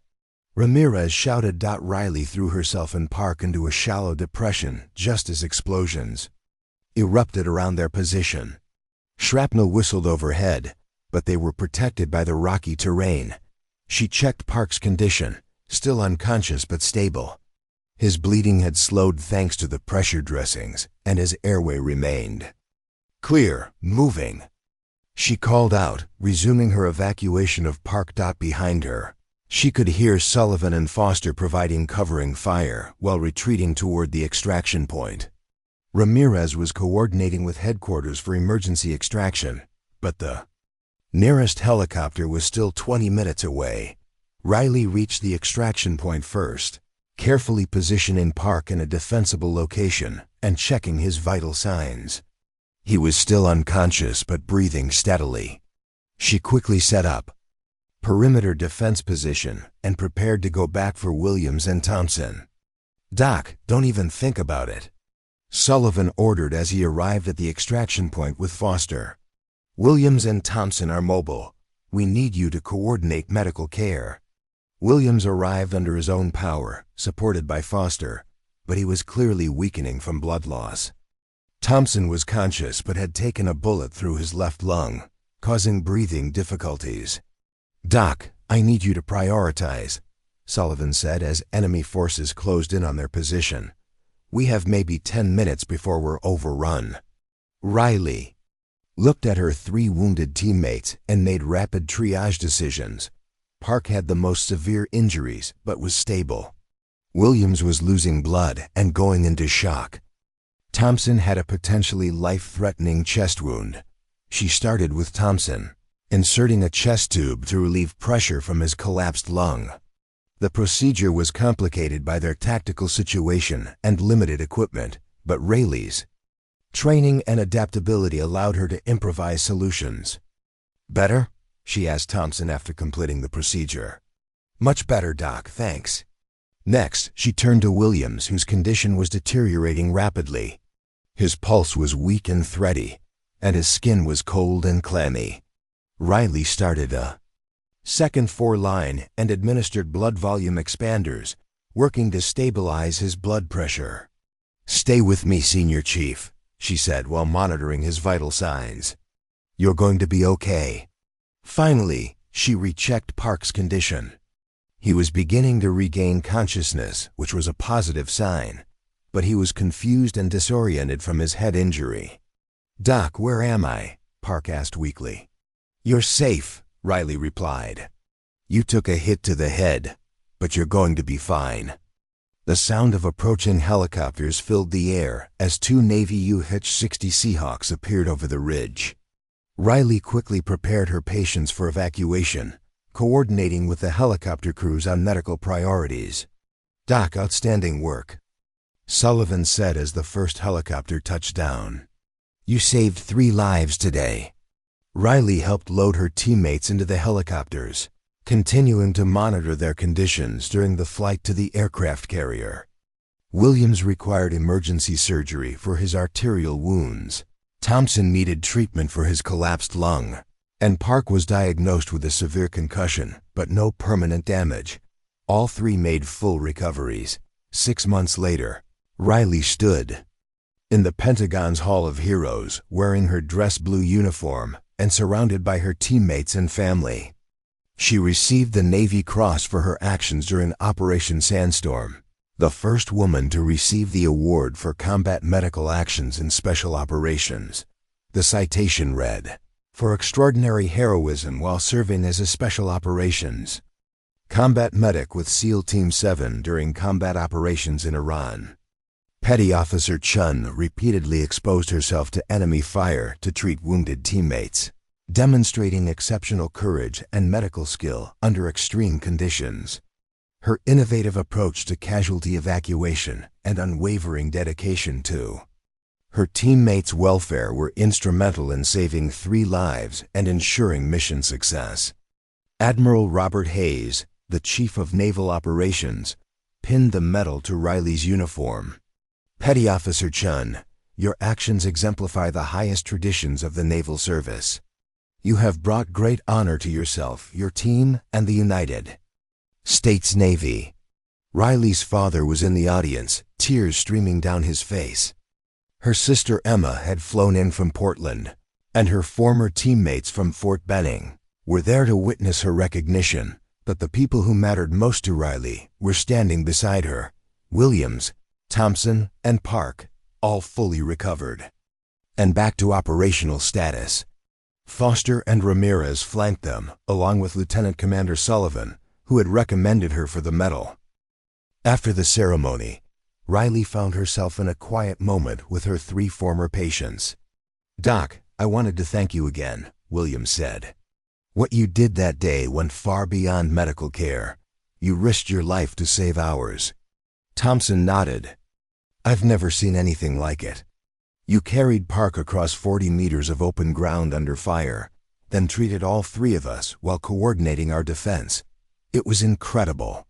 Ramirez shouted. Riley threw herself and Park into a shallow depression just as explosions erupted around their position. Shrapnel whistled overhead, but they were protected by the rocky terrain. She checked Park's condition, still unconscious but stable. His bleeding had slowed thanks to the pressure dressings, and his airway remained Clear, moving. She called out, resuming her evacuation of Park. Behind her, she could hear Sullivan and Foster providing covering fire while retreating toward the extraction point. Ramirez was coordinating with headquarters for emergency extraction, but the nearest helicopter was still 20 minutes away. Riley reached the extraction point first, carefully positioning Park in a defensible location and checking his vital signs. He was still unconscious but breathing steadily. She quickly set up perimeter defense position and prepared to go back for Williams and Thompson. "Doc, don't even think about it," Sullivan ordered as he arrived at the extraction point with Foster. "Williams and Thompson are mobile. We need you to coordinate medical care." Williams arrived under his own power, supported by Foster, but he was clearly weakening from blood loss. Thompson was conscious but had taken a bullet through his left lung, causing breathing difficulties. "Doc, I need you to prioritize," Sullivan said as enemy forces closed in on their position. "We have maybe 10 minutes before we're overrun." Riley looked at her 3 wounded teammates and made rapid triage decisions. Park had the most severe injuries but was stable. Williams was losing blood and going into shock. Thompson had a potentially life-threatening chest wound. She started with Thompson, inserting a chest tube to relieve pressure from his collapsed lung. The procedure was complicated by their tactical situation and limited equipment, but Rayleigh's training and adaptability allowed her to improvise solutions. "Better?" she asked Thompson after completing the procedure. "Much better, Doc, thanks." Next, she turned to Williams, whose condition was deteriorating rapidly. His pulse was weak and thready, and his skin was cold and clammy. Riley started a second 4-line and administered blood volume expanders, working to stabilize his blood pressure. "Stay with me, Senior Chief," she said while monitoring his vital signs. "You're going to be okay." Finally, she rechecked Park's condition. He was beginning to regain consciousness, which was a positive sign, but he was confused and disoriented from his head injury. "Doc, where am I?" Park asked weakly. "You're safe," Riley replied. "You took a hit to the head, but you're going to be fine." The sound of approaching helicopters filled the air as 2 Navy UH-60 Seahawks appeared over the ridge. Riley quickly prepared her patients for evacuation, coordinating with the helicopter crews on medical priorities. "Doc, outstanding work," Sullivan said as the first helicopter touched down. "You saved 3 lives today." Riley helped load her teammates into the helicopters, continuing to monitor their conditions during the flight to the aircraft carrier. Williams required emergency surgery for his arterial wounds. Thompson needed treatment for his collapsed lung, and Park was diagnosed with a severe concussion, but no permanent damage. All 3 made full recoveries. 6 months later, Riley stood in the Pentagon's Hall of Heroes, wearing her dress blue uniform and surrounded by her teammates and family. She received the Navy Cross for her actions during Operation Sandstorm, the first woman to receive the award for combat medical actions in special operations. The citation read, "For extraordinary heroism while serving as a special operations combat medic with SEAL Team 7 during combat operations in Iran." Petty Officer Chun repeatedly exposed herself to enemy fire to treat wounded teammates, demonstrating exceptional courage and medical skill under extreme conditions. Her innovative approach to casualty evacuation and unwavering dedication to her teammates' welfare were instrumental in saving 3 lives and ensuring mission success. Admiral Robert Hayes, the Chief of Naval Operations, pinned the medal to Riley's uniform. "Petty Officer Chun, your actions exemplify the highest traditions of the naval service. You have brought great honor to yourself, your team, and the United States Navy." Riley's father was in the audience, tears streaming down his face. Her sister Emma had flown in from Portland, and her former teammates from Fort Benning were there to witness her recognition, but the people who mattered most to Riley were standing beside her: Williams, Thompson, and Park, all fully recovered. and back to operational status. Foster and Ramirez flanked them, along with Lieutenant Commander Sullivan, who had recommended her for the medal. After the ceremony, Riley found herself in a quiet moment with her 3 former patients. "Doc, I wanted to thank you again," Williams said. "What you did that day went far beyond medical care. You risked your life to save ours." Thompson nodded. "I've never seen anything like it. You carried Park across 40 meters of open ground under fire, then treated all 3 of us while coordinating our defense. It was incredible."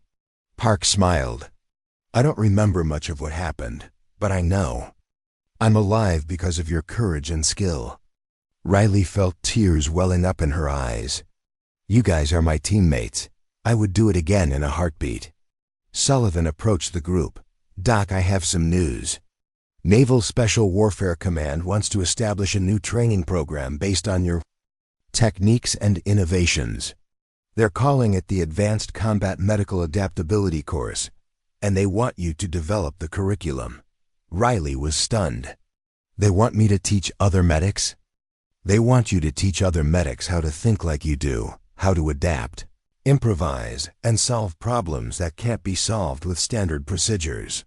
Park smiled. "I don't remember much of what happened, but I know. I'm alive because of your courage and skill." Riley felt tears welling up in her eyes. "You guys are my teammates. I would do it again in a heartbeat." Sullivan approached the group. "Doc, I have some news. Naval Special Warfare Command wants to establish a new training program based on your techniques and innovations. They're calling it the Advanced Combat Medical Adaptability Course, and they want you to develop the curriculum." Riley was stunned. "They want me to teach other medics?" "They want you to teach other medics how to think like you do, how to adapt, improvise, and solve problems that can't be solved with standard procedures."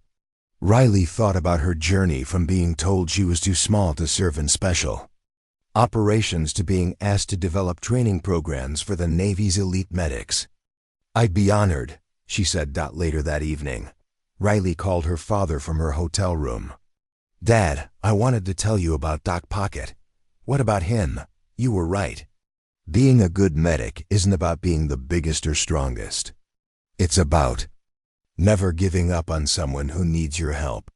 Riley thought about her journey from being told she was too small to serve in special operations to being asked to develop training programs for the Navy's elite medics. "I'd be honored," she said. Later that evening, Riley called her father from her hotel room. "Dad, I wanted to tell you about Doc Pocket." "What about him?" "You were right. Being a good medic isn't about being the biggest or strongest. It's about never giving up on someone who needs your help."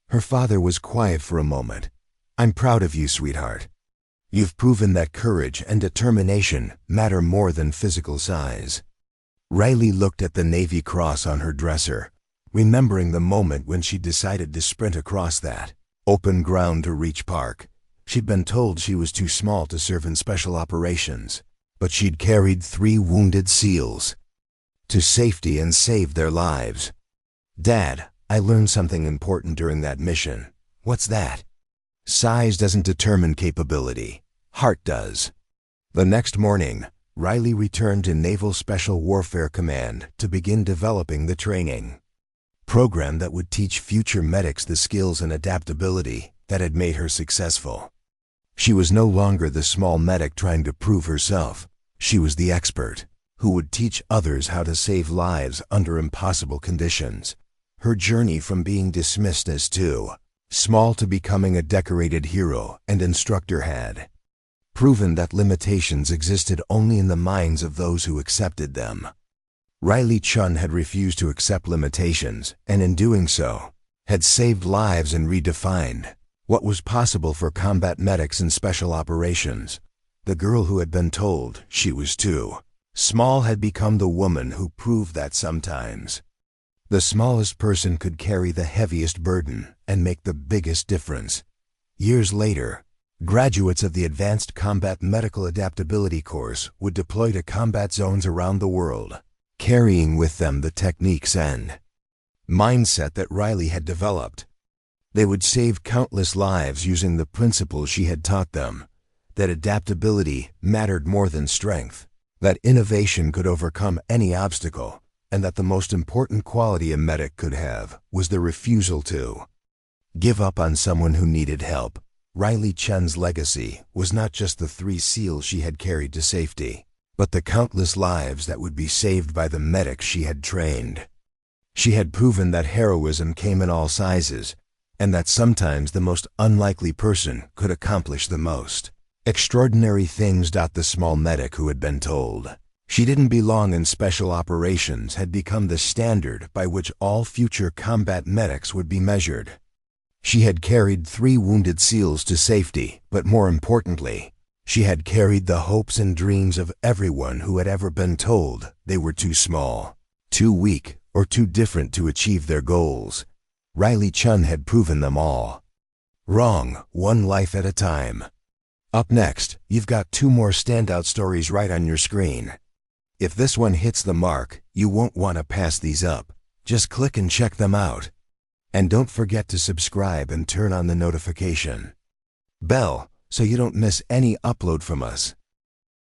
Her father was quiet for a moment. "I'm proud of you, sweetheart. You've proven that courage and determination matter more than physical size." Riley looked at the Navy Cross on her dresser, remembering the moment when she decided to sprint across that open ground to reach Park. She'd been told she was too small to serve in special operations, but she'd carried 3 wounded SEALs to safety and saved their lives. "Dad, I learned something important during that mission." "What's that?" "Size doesn't determine capability. Heart does." The next morning, Riley returned to Naval Special Warfare Command to begin developing the training program that would teach future medics the skills and adaptability that had made her successful. She was no longer the small medic trying to prove herself. She was the expert who would teach others how to save lives under impossible conditions. Her journey from being dismissed as too small to becoming a decorated hero and instructor had proven that limitations existed only in the minds of those who accepted them. Riley Chun had refused to accept limitations, and in doing so, had saved lives and redefined what was possible for combat medics in special operations. The girl who had been told she was too small had become the woman who proved that sometimes the smallest person could carry the heaviest burden and make the biggest difference. Years later, graduates of the Advanced Combat Medical Adaptability Course would deploy to combat zones around the world, carrying with them the techniques and mindset that Riley had developed. They would save countless lives using the principles she had taught them, that adaptability mattered more than strength, that innovation could overcome any obstacle, and that the most important quality a medic could have was the refusal to give up on someone who needed help. Riley Chun's legacy was not just the 3 SEALs she had carried to safety, but the countless lives that would be saved by the medics she had trained. She had proven that heroism came in all sizes, and that sometimes the most unlikely person could accomplish the most extraordinary things. The small medic who had been told she didn't belong in special operations had become the standard by which all future combat medics would be measured. She had carried 3 wounded SEALs to safety, but more importantly, she had carried the hopes and dreams of everyone who had ever been told they were too small, too weak, or too different to achieve their goals. Riley Chun had proven them all wrong, one life at a time. Up next, you've got 2 more standout stories right on your screen. If this one hits the mark, you won't want to pass these up. Just click and check them out. And don't forget to subscribe and turn on the notification. bell so you don't miss any upload from us.